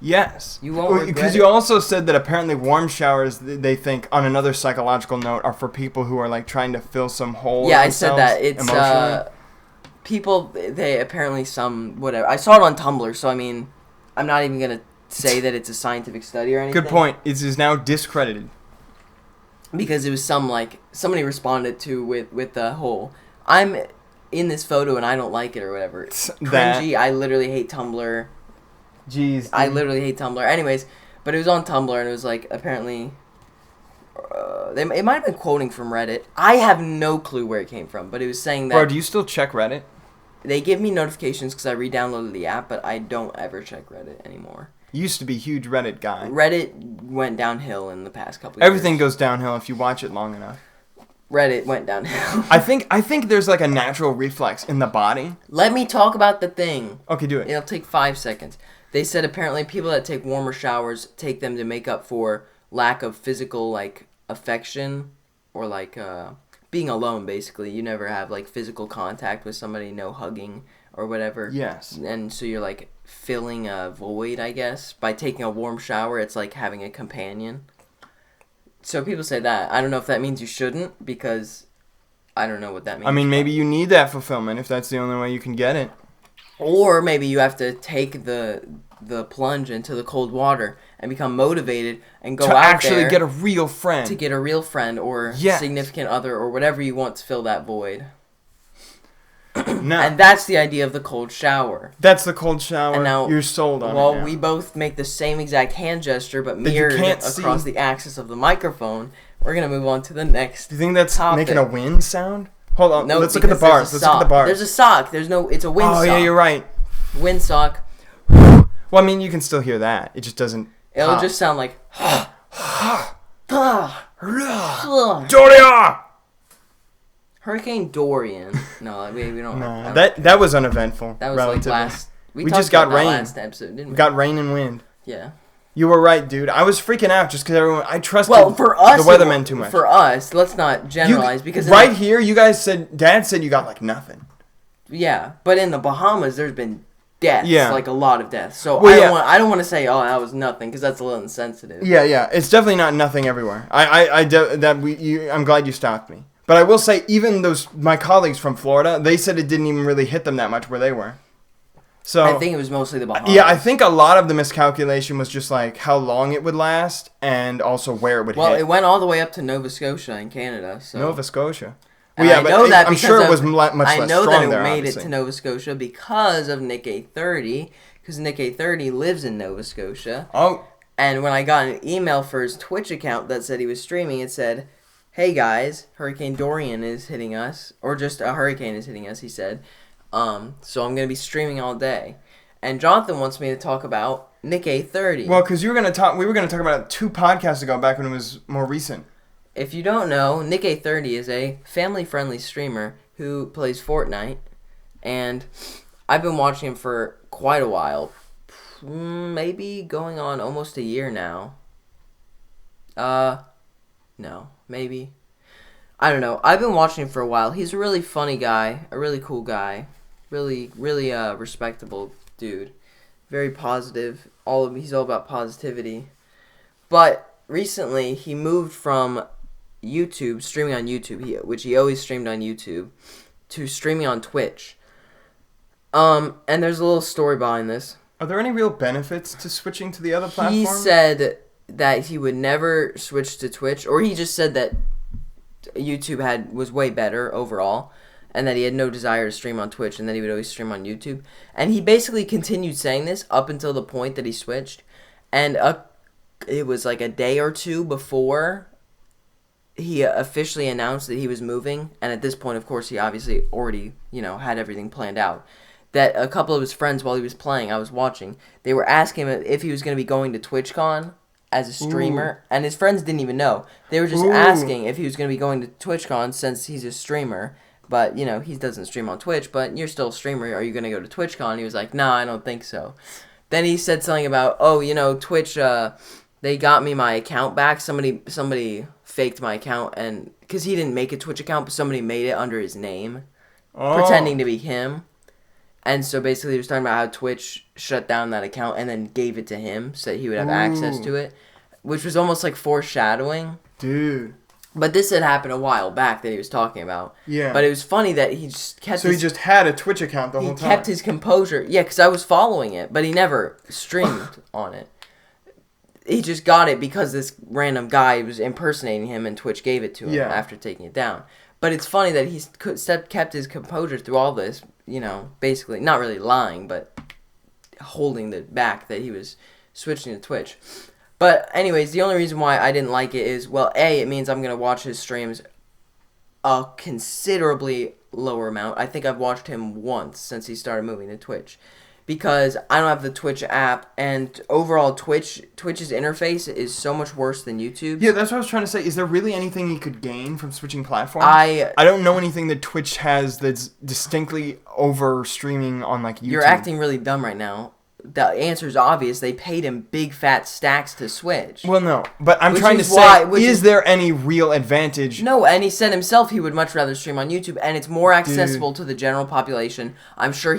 Yes. You won't regret it. Because you also said that apparently warm showers, they think, on another psychological note, are for people who are trying to fill some hole. Yeah, I said that. It's people, they apparently whatever. I saw it on Tumblr, so I mean, I'm not even going to say that it's a scientific study or anything. Good point. It is now discredited. Because it was somebody responded to with the whole, I'm in this photo and I don't like it or whatever. Cringy. I literally hate Tumblr. Jeez. Dude. I literally hate Tumblr. Anyways, but it was on Tumblr and it was apparently, it might have been quoting from Reddit. I have no clue where it came from, but it was saying that. Bro, do you still check Reddit? They give me notifications because I re-downloaded the app, but I don't ever check Reddit anymore. Used to be a huge Reddit guy. Reddit went downhill in the past couple of years. Everything goes downhill if you watch it long enough. Reddit went downhill. I think there's a natural reflex in the body. Let me talk about the thing. Okay, do it. It'll take 5 seconds. They said apparently people that take warmer showers take them to make up for lack of physical like affection or like being alone. Basically, you never have like physical contact with somebody, no hugging or whatever. Yes. And so you're like filling a void, I guess, by taking a warm shower. It's like having a companion. So people say that. I don't know if that means you shouldn't, because I don't know what that means. I mean, maybe you need that fulfillment if that's the only way you can get it. Or maybe you have to take the plunge into the cold water and become motivated and go to out actually there get a real friend. to get a real friend or significant other or whatever you want to fill that void. No. And that's the idea of the cold shower. That's the cold shower. And now, you're sold on it. Well, now. we both make the same exact hand gesture, but That you mirrored can't across see. the axis of the microphone. We're gonna move on to the next. Do you think that's topic. making a wind sound? Hold on. No, let's look at the bars. Let's look at the bars. There's a sock. There's no. It's a wind sock. Oh yeah, you're right. Wind sock. Well, I mean, you can still hear that. It just doesn't. It'll just sound like. Doria! Hurricane Dorian. No, we don't. Nah, that was uneventful. That was relatively. like last. We talked just got about that rain. last episode, didn't we? We got rain and wind. Yeah. You were right, dude. I was freaking out just because everyone. I trusted for us, the weathermen too much. For us, let's not generalize because right here, you guys said. Dad said you got like nothing. Yeah, but in the Bahamas, there's been deaths. Yeah. Like a lot of deaths. So Well, I don't want to say, oh, that was nothing, because that's a little insensitive. Yeah. It's definitely not nothing everywhere. I'm glad you stopped me. But I will say, even my colleagues from Florida, they said it didn't even really hit them that much where they were. So I think it was mostly the Bahamas. Yeah, I think a lot of the miscalculation was just like how long it would last and also where it would hit. Well, it went all the way up to Nova Scotia in Canada. So. Nova Scotia. And well, yeah, I know that I'm because sure it was much less I know strong that it there, made obviously. it to Nova Scotia because of Nick 830, because Nick 830 lives in Nova Scotia. Oh. And when I got an email for his Twitch account that said he was streaming, it said, "Hey guys, Hurricane Dorian is hitting us," or just a hurricane is hitting us. He said, "So I'm gonna be streaming all day." And Jonathan wants me to talk about Nick 830. Well, because we were gonna talk about it 2 podcasts ago, back when it was more recent. If you don't know, Nick 830 is a family-friendly streamer who plays Fortnite, and I've been watching him for quite a while, maybe going on almost a year now. No, maybe. I don't know. I've been watching him for a while. He's a really funny guy, a really cool guy, really, really respectable dude, very positive. He's all about positivity, but recently he moved from YouTube, streaming on YouTube, which he always streamed on YouTube, to streaming on Twitch. And there's a little story behind this. Are there any real benefits to switching to the other platform? He said that he would never switch to Twitch, or he just said that YouTube was way better overall, and that he had no desire to stream on Twitch, and that he would always stream on YouTube. And he basically continued saying this up until the point that he switched. And it was like a day or two before he officially announced that he was moving. And at this point, of course, he obviously already, had everything planned out. That a couple of his friends, while he was playing, I was watching, they were asking him if he was going to be going to TwitchCon as a streamer. Ooh. And his friends didn't even know. They were just asking if he was going to be going to TwitchCon since he's a streamer. But, he doesn't stream on Twitch, but you're still a streamer. Are you going to go to TwitchCon? He was like, nah, I don't think so. Then he said something about, Twitch, they got me my account back. Somebody faked my account, and because he didn't make a Twitch account, but somebody made it under his name, pretending to be him. And so basically he was talking about how Twitch shut down that account and then gave it to him so that he would have access to it, which was almost like foreshadowing. Dude. But this had happened a while back that he was talking about. Yeah. But it was funny that he just kept he just had a Twitch account the whole time. He kept his composure. Yeah, because I was following it, but he never streamed on it. He just got it because this random guy was impersonating him, and Twitch gave it to him after taking it down. But it's funny that he kept his composure through all this, basically, not really lying, but holding the back that he was switching to Twitch. But anyways, the only reason why I didn't like it is, well, A, it means I'm going to watch his streams a considerably lower amount. I think I've watched him once since he started moving to Twitch. Because I don't have the Twitch app, and overall Twitch's interface is so much worse than YouTube's. Yeah, that's what I was trying to say. Is there really anything you could gain from switching platforms? I don't know anything that Twitch has that's distinctly over streaming on like YouTube. You're acting really dumb right now. the answer is obvious. They paid him big fat stacks to switch. Well, no, but I'm Which trying to is say, why- which is is- there any real advantage? No, and he said himself he would much rather stream on YouTube, and it's more accessible to the general population. I'm sure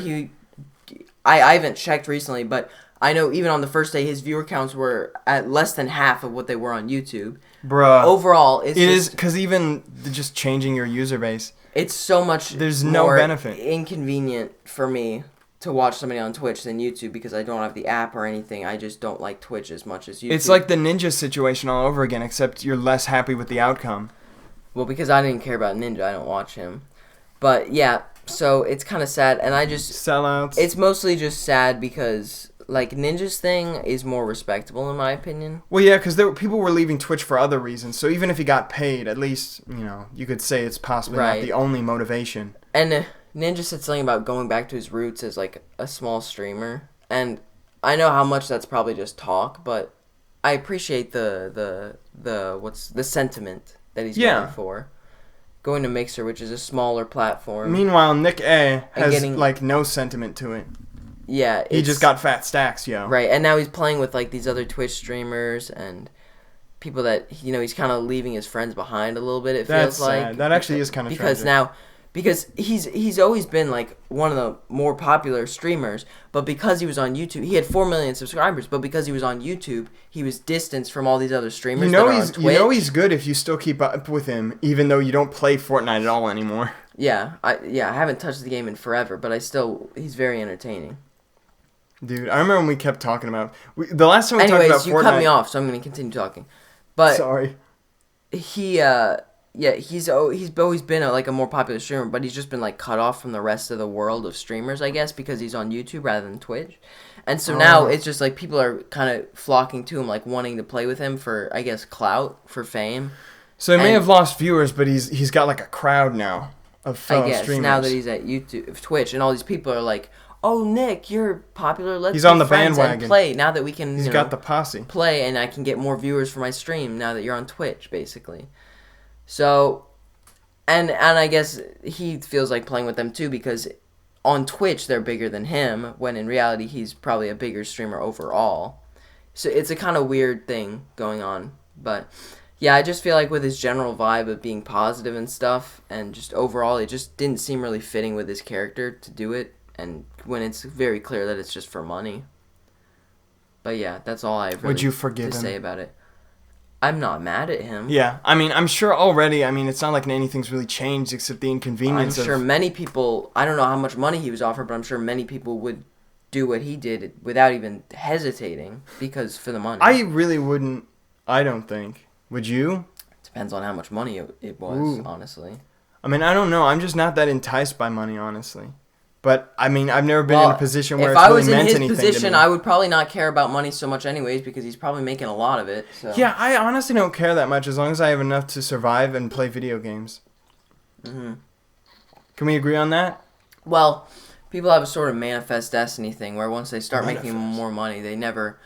I haven't checked recently, but I know even on the first day his viewer counts were at less than half of what they were on YouTube. Bruh. Overall, It is because even just changing your user base. it's so much There's no more benefit. inconvenient for me to watch somebody on Twitch than YouTube because I don't have the app or anything. I just don't like Twitch as much as YouTube. It's like the Ninja situation all over again, except you're less happy with the outcome. Well, because I didn't care about Ninja, I don't watch him. But yeah, so it's kind of sad, and I just Sellouts. it's mostly just sad because like Ninja's thing is more respectable in my opinion. Well, yeah, because people were leaving Twitch for other reasons. So even if he got paid, at least you could say it's possibly not Right. the only motivation. And Ninja said something about going back to his roots as like a small streamer, and I know how much that's probably just talk, but I appreciate the sentiment that he's going for. Going to Mixer, which is a smaller platform. Meanwhile, Nick A has getting- like no sentiment to it. Yeah, He just got fat stacks, yo. right, and now he's playing with like these other Twitch streamers and people that he's kind of leaving his friends behind a little bit. It That's feels like sad. That actually is kind of because tragic. because he's always been like one of the more popular streamers, but because he was on YouTube, he had 4 million subscribers, but because he was on YouTube, he was distanced from all these other streamers that are on Twitch. he's good if you still keep up with him, even though you don't play Fortnite at all anymore. Yeah, I haven't touched the game in forever, but he's very entertaining. Dude, I remember when we kept talking about the last time we Anyways, talked about you Fortnite. cut me off, so I'm going to continue talking. But Sorry. he's always been a more popular streamer, but he's just been like cut off from the rest of the world of streamers, I guess, because he's on YouTube rather than Twitch. And so now it's just like people are kind of flocking to him, like wanting to play with him for, I guess, clout, for fame. So he may have lost viewers, but he's got like a crowd now of fellow I guess streamers. now that he's at YouTube, Twitch, and all these people are like, "Oh, Nick, you're popular. Let's He's be on the friends and bandwagon. play now that we can." He's got the posse. Play, and I can get more viewers for my stream now that you're on Twitch, basically. So, and I guess he feels like playing with them too because on Twitch they're bigger than him, when in reality he's probably a bigger streamer overall. So it's a kind of weird thing going on, but yeah, I just feel like with his general vibe of being positive and stuff, and just overall, it just didn't seem really fitting with his character to do it, and when it's very clear that it's just for money. But yeah, that's all I have really Would you forgive to him? say about it. I'm not mad at him. Yeah, I mean, I'm sure already. I mean, it's not like anything's really changed except the I'm inconvenience sure of. many people, I don't know how much money he was offered, but I'm sure many people would do what he did without even hesitating because for the money. I really wouldn't. I don't think. Would you? Depends on how much money it was, Ooh. honestly. I mean, I don't know. I'm just not that enticed by money, honestly. But I mean, I've never been in a position where if it's I really was in meant his anything position, to me. I would probably not care about money so much anyways because he's probably making a lot of it. So. Yeah, I honestly don't care that much as long as I have enough to survive and play video games. Mm-hmm. Can we agree on that? Well, people have a sort of manifest destiny thing where once they start making Manifest. more money, they never...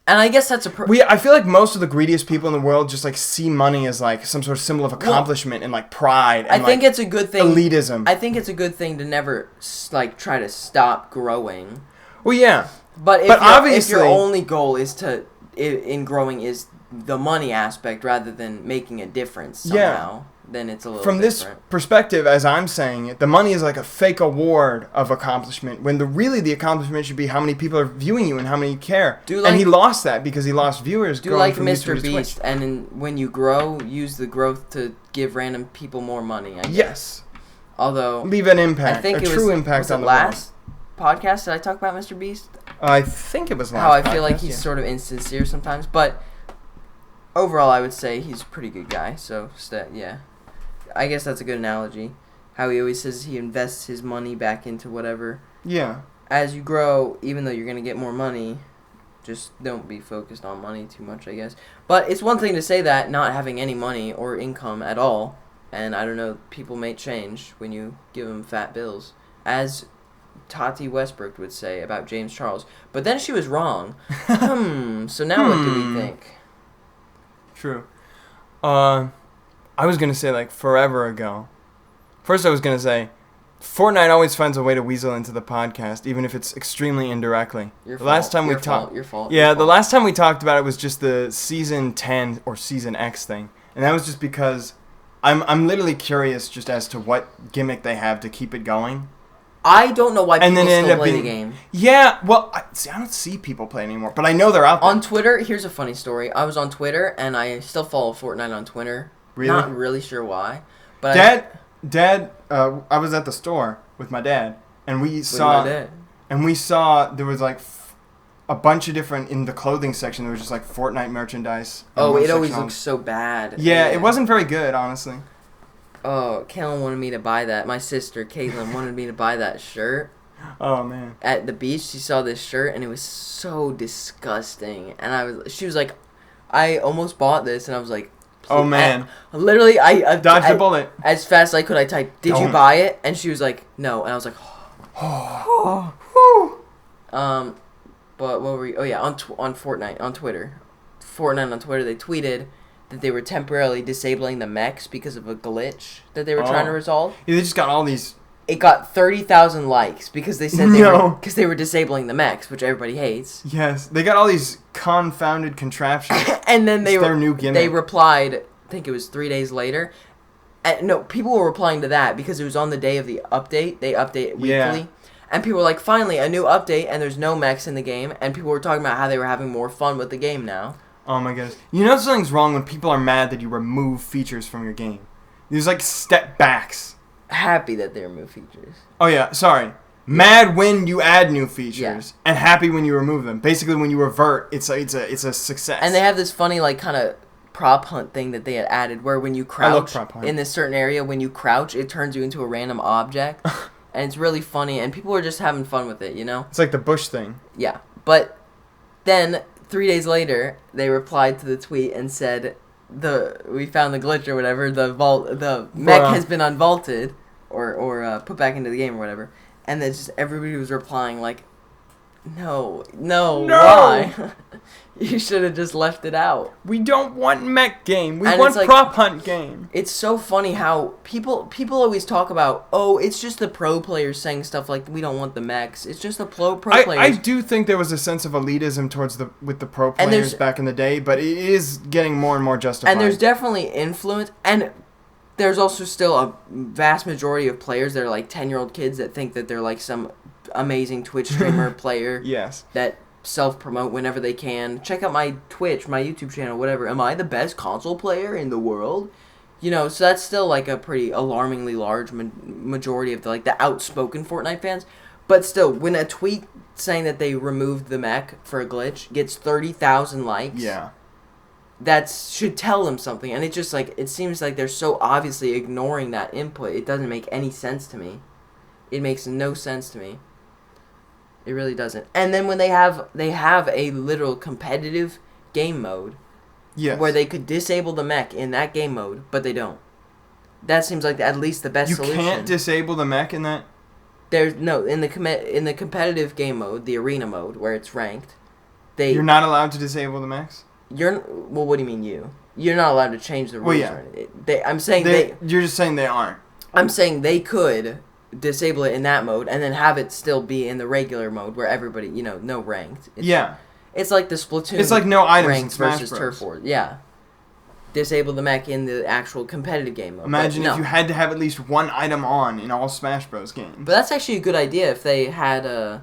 And I guess that's a... I feel like most of the greediest people in the world just like see money as like some sort of symbol of accomplishment and like pride. And, I think it's a good thing... elitism. I think it's a good thing to never like try to stop growing. Well, yeah. But if obviously, your only goal is in growing is the money aspect rather than making a difference somehow, then it's a little from different. this perspective, as I'm saying it, the money is like a fake award of accomplishment when the accomplishment should be how many people are viewing you and how many care. And he lost that because he lost viewers. Do like from Mr. YouTube to Beast, Twitch. and when you grow, use the growth to give random people more money. I guess. Yes. Although Leave an impact, I think a true impact was on it the last podcast did I talk about Mr. Beast? world. I think it was last How I feel like podcast, he's yeah. sort of insincere sometimes, but overall, I would say he's a pretty good guy. So yeah, I guess that's a good analogy. How he always says he invests his money back into whatever. Yeah. As you grow, even though you're gonna get more money, just don't be focused on money too much, I guess. But it's one thing to say that, not having any money or income at all, and I don't know, people may change when you give them fat bills, as Tati Westbrook would say about James Charles. But then she was wrong. So now what do we think? True. I was gonna say like forever ago. First, I was gonna say Fortnite always finds a way to weasel into the podcast, even if it's extremely indirectly. Your The last fault. time we Your talked, fault. Your fault. yeah, Your the fault. last time we talked about it was just the season 10 or season X thing, and that was just because I'm literally curious just as to what gimmick they have to keep it going. I don't know why And people then it ended still up play being the game. Yeah, well, I don't see people play anymore, but I know they're out there. On Twitter, here's a funny story. I was on Twitter, and I still follow Fortnite on Twitter. Really? Not really sure why. But Dad, I was at the store with my dad, and we saw there was like a bunch of different in the clothing section. There was just like Fortnite merchandise. Oh, it always looks so bad. Yeah, it wasn't very good, honestly. Oh, Caitlin wanted me to buy that. My sister, Caitlin, wanted me to buy that shirt. Oh man! At the beach, she saw this shirt, and it was so disgusting. And she was like, "I almost bought this," and I was like, "Oh man!" Literally, I dodged a bullet as fast as I could. I typed, "Did you buy it?" And she was like, "No," and I was like, But what were we? Oh yeah, on Fortnite on Twitter, they tweeted that they were temporarily disabling the mechs because of a glitch that they were trying to resolve. Yeah, they just got all these. It got 30,000 likes because they said they were disabling the mechs, which everybody hates. Yes, they got all these confounded contraptions. And then their new gimmick. They replied, I think it was 3 days later. No, people were replying to that because it was on the day of the update. They update weekly. Yeah. And people were like, finally, a new update, and there's no mechs in the game. And people were talking about how they were having more fun with the game now. Oh my goodness. You know something's wrong when people are mad that you remove features from your game. There's like step backs. Happy that they remove features. Oh yeah, sorry. Mad when you add new features, Yeah. and happy when you remove them. Basically, when you revert, it's a success. And they have this funny like kind of prop hunt thing that they had added, where when you crouch prop hunt. in this certain area, when you crouch, it turns you into a random object, and it's really funny. And people are just having fun with it, you know? It's like the Bush thing. Yeah, but then 3 days later, they replied to the tweet and said, we found the glitch or whatever. The mech has been unvaulted or put back into the game or whatever. And then just everybody was replying like, no, why? You should have just left it out. We don't want mech game. We And want it's like- prop hunt game. It's so funny how people always talk about, oh, it's just the pro players saying stuff like, we don't want the mechs. It's just the pro players. I do think there was a sense of elitism with the pro And players back in the day, but it is getting more and more justified. And there's definitely influence, and there's also still a vast majority of players that are like 10-year-old kids that think that they're like some amazing Twitch streamer player. Yes. That self-promote whenever they can. Check out my Twitch, my YouTube channel, whatever. Am I the best console player in the world? You know, so that's still like a pretty alarmingly large majority of the outspoken Fortnite fans. But still, when a tweet saying that they removed the mech for a glitch gets 30,000 likes, Yeah. that should tell them something. And it just it seems like they're so obviously ignoring that input. It doesn't make any sense to me. It makes no sense to me. It really doesn't. And then when they have a literal competitive game mode, Yes. where they could disable the mech in that game mode, but they don't. That seems like at least the best solution. You can't disable the mech in that? There's no in the competitive game mode, the arena mode where it's ranked. You're not allowed to disable the mechs? Well, what do you mean you? You're not allowed to change the rules. Well, yeah. Or anything. I'm saying You're just saying they aren't. I'm saying they could disable it in that mode and then have it still be in the regular mode where everybody, no ranked. It's like the Splatoon. It's like no items in ranked Smash versus Bros. Turf War. Yeah. Disable the mech in the actual competitive game mode. Imagine if you had to have at least one item on in all Smash Bros. Games. But that's actually a good idea if they had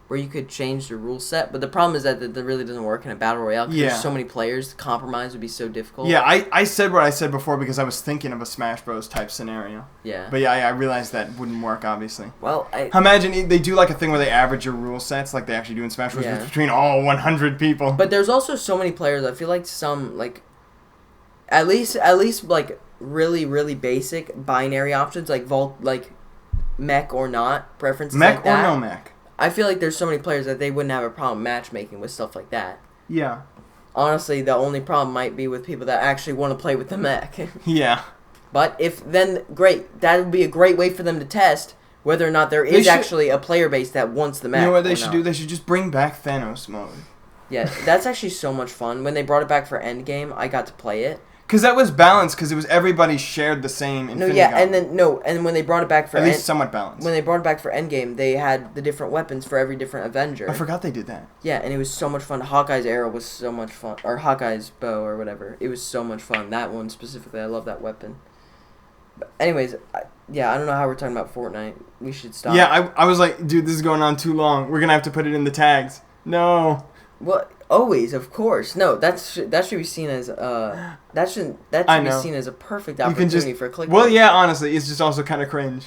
where you could change the rule set. But the problem is that really doesn't work in a battle royale because there's so many players. The compromise would be so difficult. Yeah, I said what I said before because I was thinking of a Smash Bros. Type scenario. Yeah. But yeah, I realized that wouldn't work, obviously. Well, Imagine they do like a thing where they average your rule sets like they actually do in Smash Bros. Between all 100 people. But there's also so many players. I feel like some at least like really really basic binary options like mech or not preferences mech like that. or no mech. I feel like there's so many players that they wouldn't have a problem matchmaking with stuff like that. Yeah. Honestly, the only problem might be with people that actually want to play with the mech. Yeah. But great. That would be a great way for them to test whether or not there is actually a player base that wants the mech. You know what they should do? They should just bring back Thanos mode. Yeah, that's actually so much fun. When they brought it back for Endgame, I got to play it. Because that was balanced, because it was everybody shared the same Infinity Gauntlet. And when they brought it back for... At least somewhat balanced. When they brought it back for Endgame, they had the different weapons for every different Avenger. I forgot they did that. Yeah, and it was so much fun. Hawkeye's arrow was so much fun. Or Hawkeye's bow or whatever. It was so much fun. That one specifically, I love that weapon. But anyways, I don't know how we're talking about Fortnite. We should stop. Yeah, I was like, dude, this is going on too long. We're going to have to put it in the tags. No. Well, always, of course. No, that should be seen as be seen as a perfect opportunity for clickbait. Well, yeah, honestly, it's just also kind of cringe.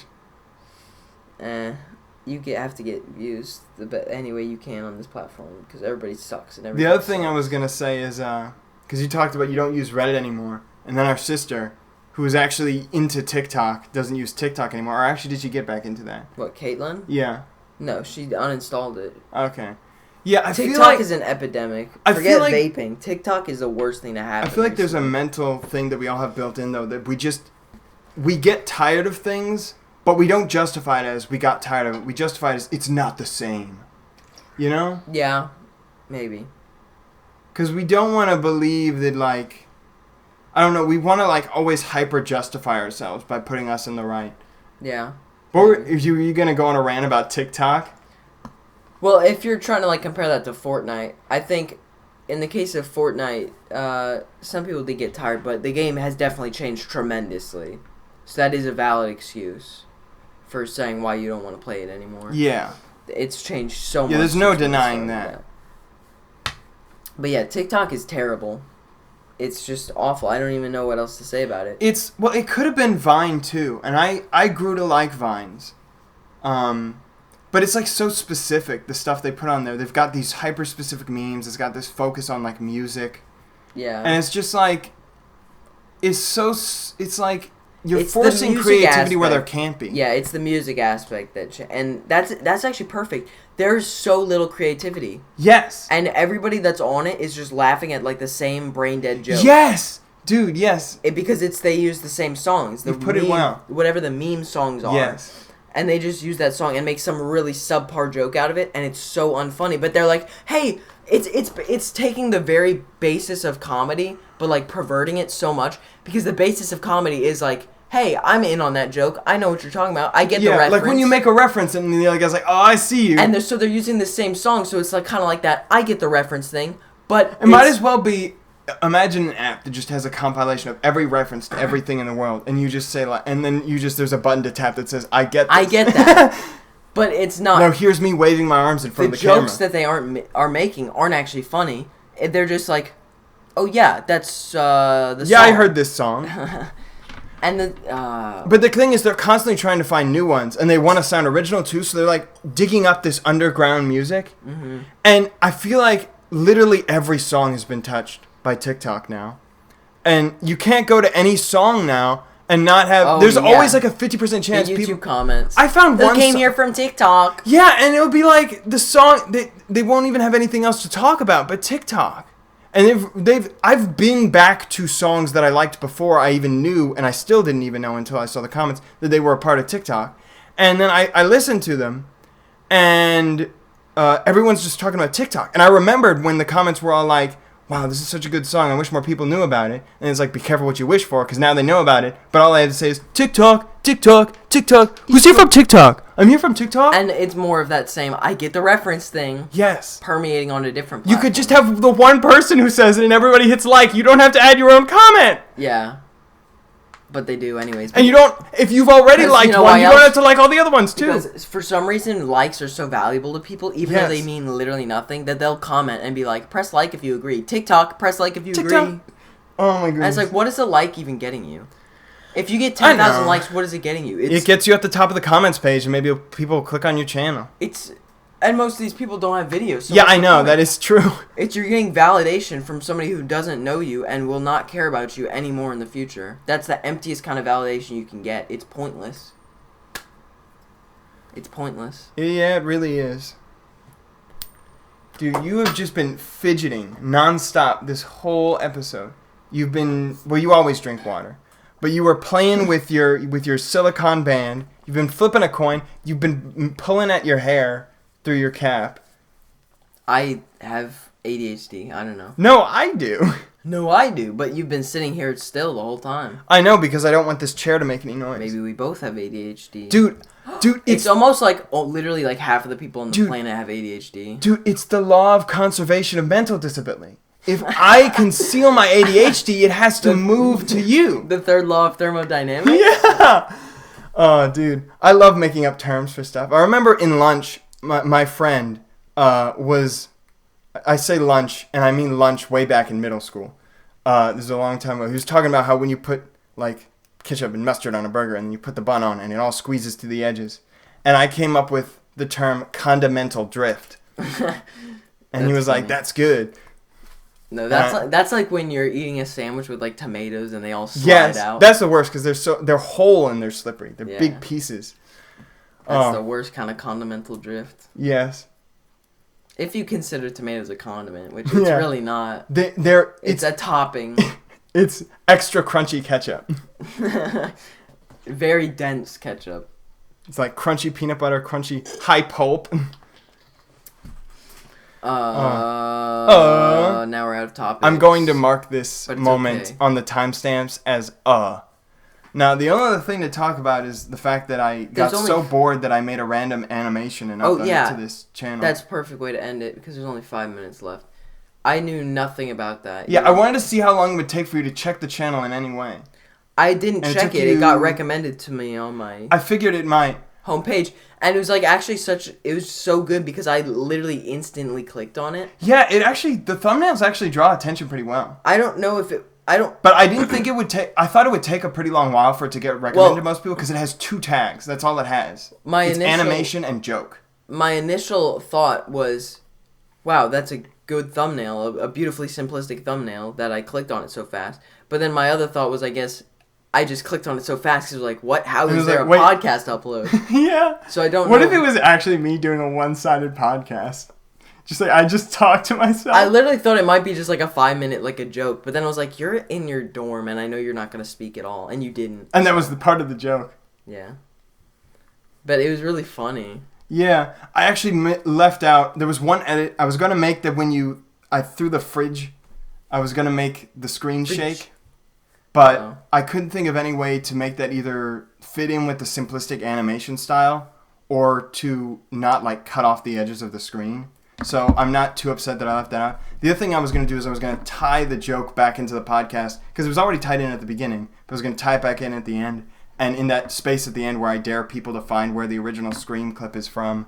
You have to get views any way you can on this platform because everybody sucks and the other thing I was gonna say is because you talked about you don't use Reddit anymore, and then our sister, who is actually into TikTok, doesn't use TikTok anymore. Or actually, did she get back into that? What, Caitlin? Yeah. No, she uninstalled it. Okay. Yeah, I TikTok feel like is an epidemic. I Forget feel like vaping. TikTok is the worst thing to happen. I feel like there's a mental thing that we all have built in, though, that we get tired of things, but we don't justify it as we got tired of it. We justify it as it's not the same. You know? Yeah, maybe. Because we don't want to believe that, like, I don't know, we want to, like, always hyper-justify ourselves by putting us in the right. Yeah. But are you going to go on a rant about TikTok? Well, if you're trying to, like, compare that to Fortnite, I think in the case of Fortnite, some people did get tired, but the game has definitely changed tremendously. So that is a valid excuse for saying why you don't want to play it anymore. Yeah. It's changed so much. Yeah, there's no denying that. But yeah, TikTok is terrible. It's just awful. I don't even know what else to say about it. It could have been Vine, too, and I grew to like Vines. But it's, like, so specific, the stuff they put on there. They've got these hyper-specific memes. It's got this focus on, like, music. Yeah. And it's just, like, it's like you're forcing creativity where there can't be. Yeah, it's the music aspect and that's actually perfect. There's so little creativity. Yes. And everybody that's on it is just laughing at, like, the same brain-dead jokes. Yes! Dude, yes. Because they use the same songs. You put it well. Whatever the meme songs are. Yes. And they just use that song and make some really subpar joke out of it, and it's so unfunny. But they're like, hey, it's taking the very basis of comedy, but, like, perverting it so much, because the basis of comedy is like, hey, I'm in on that joke. I know what you're talking about. I get the reference. Like when you make a reference and the other guy's like, oh, I see you. And they're using the same song, so it's like kind of like that. I get the reference thing, but it might as well be. Imagine an app that just has a compilation of every reference to everything in the world, and you just say like, and then there's a button to tap that says, "I get this." I get that, but it's not. Now here's me waving my arms in front of the camera. The jokes that they are making aren't actually funny. They're just like, oh yeah, that's the song. Yeah, I heard this song. And but the thing is, they're constantly trying to find new ones, and they want to sound original too. So they're like digging up this underground music, and I feel like literally every song has been touched by TikTok now, and you can't go to any song now and not have. There's always like a 50% chance the YouTube people comments. I found one came here from TikTok. Yeah, and it'll be like the song they won't even have anything else to talk about but TikTok. And I've been back to songs that I liked before I even knew, and I still didn't even know until I saw the comments that they were a part of TikTok. And then I listened to them, and everyone's just talking about TikTok. And I remembered when the comments were all like, wow, this is such a good song. I wish more people knew about it. And it's like, be careful what you wish for, because now they know about it. But all I have to say is, TikTok, TikTok, TikTok. Who's here from TikTok? I'm here from TikTok. And it's more of that same, I get the reference thing. Yes. Permeating on a different platform. You could just have the one person who says it and everybody hits like. You don't have to add your own comment. Yeah. But they do anyways. And you don't, if you've already liked one, you don't have to like all the other ones too. Because for some reason, likes are so valuable to people, even though they mean literally nothing, that they'll comment and be like, press like if you agree. TikTok, press like if you agree. Oh my goodness. And it's like, what is a like even getting you? If you get 10,000 likes, what is it getting you? It gets you at the top of the comments page, and maybe people will click on your channel. And most of these people don't have videos. So yeah, I know. That is true. You're getting validation from somebody who doesn't know you and will not care about you anymore in the future. That's the emptiest kind of validation you can get. It's pointless. It's pointless. Yeah, it really is. Dude, you have just been fidgeting nonstop this whole episode. You've been... Well, you always drink water. But you were playing with your silicone band. You've been flipping a coin. You've been pulling at your hair through your cap. I have ADHD. I don't know. No, I do. No, I do. But you've been sitting here still the whole time. I know, because I don't want this chair to make any noise. Maybe we both have ADHD. Dude, it's almost like literally like half of the people on the planet have ADHD. Dude, it's the law of conservation of mental disability. If I conceal my ADHD, it has to move to you. The third law of thermodynamics? Yeah. Oh, dude. I love making up terms for stuff. I remember in lunch, my friend was... I say lunch, and I mean lunch way back in middle school. This is a long time ago. He was talking about how when you put, like, ketchup and mustard on a burger, and you put the bun on, and it all squeezes to the edges. And I came up with the term condimental drift. And he was funny. Like, that's good. No, that's like when you're eating a sandwich with, like, tomatoes, and they all slide out. That's the worst, because they're whole and they're slippery. They're big pieces. That's the worst kind of condimental drift. Yes. If you consider tomatoes a condiment, which it's really not. It's a topping. It's extra crunchy ketchup. Very dense ketchup. It's like crunchy peanut butter, crunchy high pulp. Now we're out of topics. I'm going to mark this moment on the timestamps as Now, the only other thing to talk about is the fact that I got so bored that I made a random animation and uploaded it to this channel. That's a perfect way to end it, because there's only 5 minutes left. I knew nothing about that. Yeah, I wanted to see how long it would take for you to check the channel in any way. I didn't check it. It got recommended to me on my... I figured it might. Homepage. And it was like actually it was so good because I literally instantly clicked on it. Yeah, the thumbnails actually draw attention pretty well. I don't know if it... But I didn't think it would take... I thought it would take a pretty long while for it to get recommended to most people because it has 2 tags. That's all it has. It's animation and joke. My initial thought was, wow, that's a good thumbnail, a beautifully simplistic thumbnail that I clicked on it so fast. But then my other thought was, I guess, I just clicked on it so fast because it was like, what? How is there a podcast upload? Yeah. So I don't know. What if it was actually me doing a one-sided podcast? Just like, I just talk to myself. I literally thought it might be just like a 5-minute, like a joke. But then I was like, you're in your dorm, and I know you're not going to speak at all. And you didn't. And that was the part of the joke. Yeah. But it was really funny. Yeah. I actually left out, there was one edit. I was going to make that when I threw the fridge, I was going to make the screen shake. But I couldn't think of any way to make that either fit in with the simplistic animation style or to not, like, cut off the edges of the screen. So I'm not too upset that I left that out. The other thing I was going to do is I was going to tie the joke back into the podcast because it was already tied in at the beginning, but I was going to tie it back in at the end. And in that space at the end where I dare people to find where the original Scream clip is from,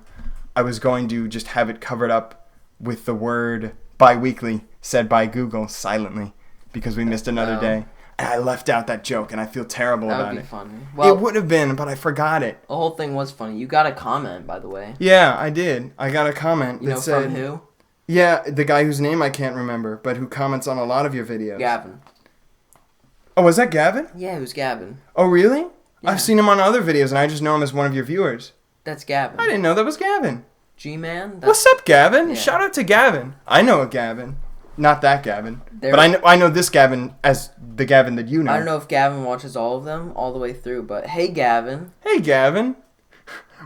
I was going to just have it covered up with the word bi-weekly said by Google silently because we missed another day. And I left out that joke, and I feel terrible about it. That would be funny. Well, it would have been, but I forgot it. The whole thing was funny. You got a comment, by the way. Yeah, I did. I got a comment that said... from who? Yeah, the guy whose name I can't remember, but who comments on a lot of your videos. Gavin. Oh, was that Gavin? Yeah, it was Gavin. Oh, really? Yeah. I've seen him on other videos, and I just know him as one of your viewers. That's Gavin. I didn't know that was Gavin. G-Man? What's up, Gavin? Yeah. Shout out to Gavin. I know a Gavin. Not that Gavin. But I know this Gavin as the Gavin that you know. I don't know if Gavin watches all of them all the way through, but hey, Gavin. Hey, Gavin.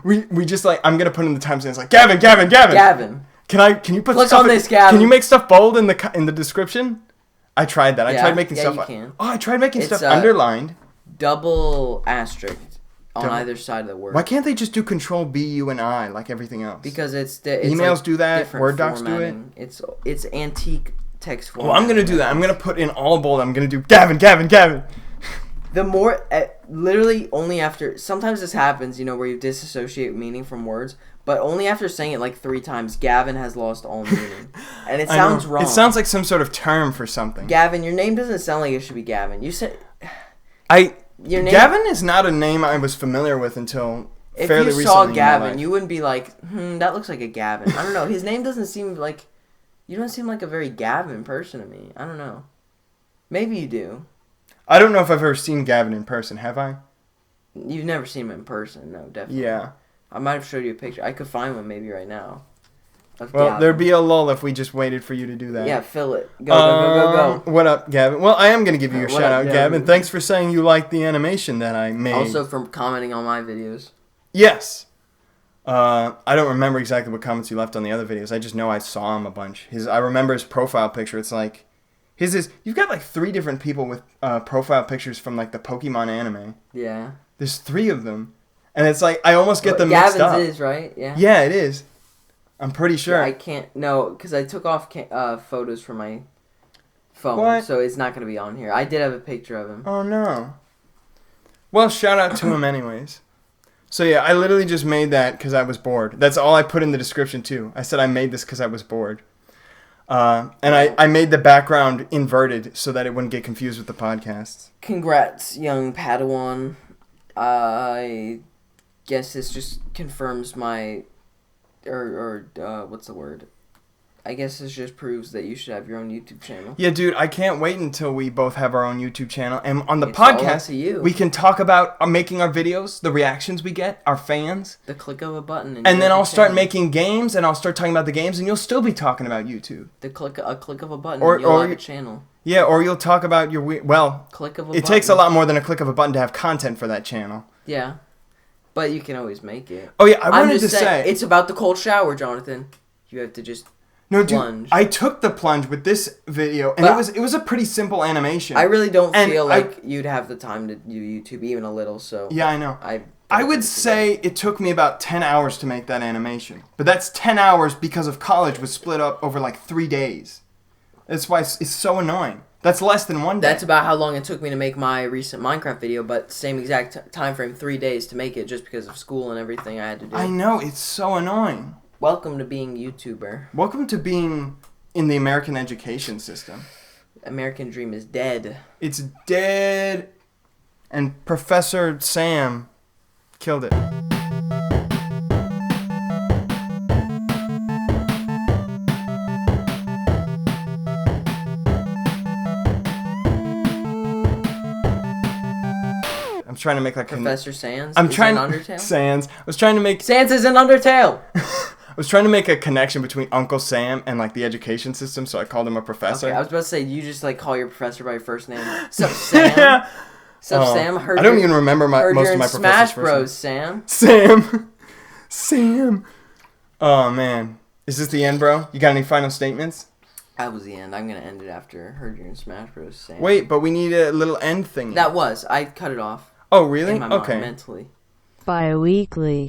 We just like, I'm going to put in the timestamps like, Gavin. Gavin. Can you put Click stuff on this, Gavin. Can you make stuff bold in the description? I tried that. I tried making stuff. You can. Oh, I tried making stuff underlined. Double asterisk on either side of the word. Why can't they just do Control B, U, and I like everything else? Because it's emails like do that. Word docs do it. It's antique text format. Well, I'm gonna do that. I'm gonna put in all bold. I'm gonna do Gavin. The more, literally only after, sometimes this happens, where you disassociate meaning from words, but only after saying it like 3 times, Gavin has lost all meaning. And it sounds wrong. It sounds like some sort of term for something. Gavin, your name doesn't sound like it should be Gavin. You said... Your name, Gavin is not a name I was familiar with until fairly recently. If you saw Gavin, you wouldn't be like, that looks like a Gavin. I don't know. His name doesn't seem like... You don't seem like a very Gavin person to me. I don't know. Maybe you do. I don't know if I've ever seen Gavin in person. Have I? You've never seen him in person. No, definitely. Yeah. I might have showed you a picture. I could find one maybe right now. Well, there'd be a lull if we just waited for you to do that. Yeah, fill it. Go. What up, Gavin? Well, I am going to give you a shout out, Gavin. Thanks for saying you liked the animation that I made. Also from commenting on my videos. Yes. I don't remember exactly what comments he left on the other videos. I just know I saw him a bunch. I remember his profile picture. It's like you've got like 3 different people with profile pictures from like the Pokemon anime. Yeah. There's 3 of them, and it's like I almost get them mixed up. Gavin's is right. Yeah. Yeah, it is. I'm pretty sure. Yeah, I can't because I took off photos from my phone, What? so it's not gonna be on here. I did have a picture of him. Oh no. Well, shout out to him anyways. So yeah, I literally just made that because I was bored. That's all I put in the description too. I said I made this because I was bored. And I made the background inverted so that it wouldn't get confused with the podcasts. Congrats, young Padawan. I guess this just confirms my... what's the word? I guess this just proves that you should have your own YouTube channel. Yeah, dude, I can't wait until we both have our own YouTube channel. And on the It's all up podcast, to you. we can talk about making our videos, the reactions we get, our fans. The click of a button. And then I'll start making games, and I'll start talking about the games, and you'll still be talking about YouTube. A click of a button, Or- and you'll or have you- a channel. Yeah, or you'll talk about your... Click of a it button. takes a lot more than a click of a button to have content for that channel. Yeah. But you can always make it. Oh, yeah, I I'm wanted just to saying, say... it's about the cold shower, Jonathan. You have to just... No, dude, plunge. I took the plunge with this video, and But it was a pretty simple animation. I really don't And feel like you'd have the time to do YouTube even a little, so... Yeah, I know. I I would say it took me about 10 hours to make that animation. But that's 10 hours because of college was split up over like 3 days. That's why it's so annoying. That's less than 1 day. That's about how long it took me to make my recent Minecraft video, but same exact time frame, 3 days to make it just because of school and everything I had to do. I know, it's so annoying. Welcome to being YouTuber. Welcome to being in the American education system. American dream is dead. It's dead. And Professor Sam killed it. I'm trying to make like Professor Sans I'm is trying in Undertale? Sans. I was trying to make Sans is in Undertale! I was trying to make a connection between Uncle Sam and like the education system, so I called him a professor. Okay, I was about to say, you just like call your professor by your first name. Sup, Sam? Yeah. Sup, Sam? I don't even remember most you're of my in professor's Smash first Bros, Sam. Sam. Sam. Oh, man. Is this the end, bro? You got any final statements? That was the end. I'm going to end it after I heard you're in Smash Bros, Sam. Wait, but we need a little end thing. That was. I cut it off. Oh, really? In my mind, Okay. mentally. Bi-weekly.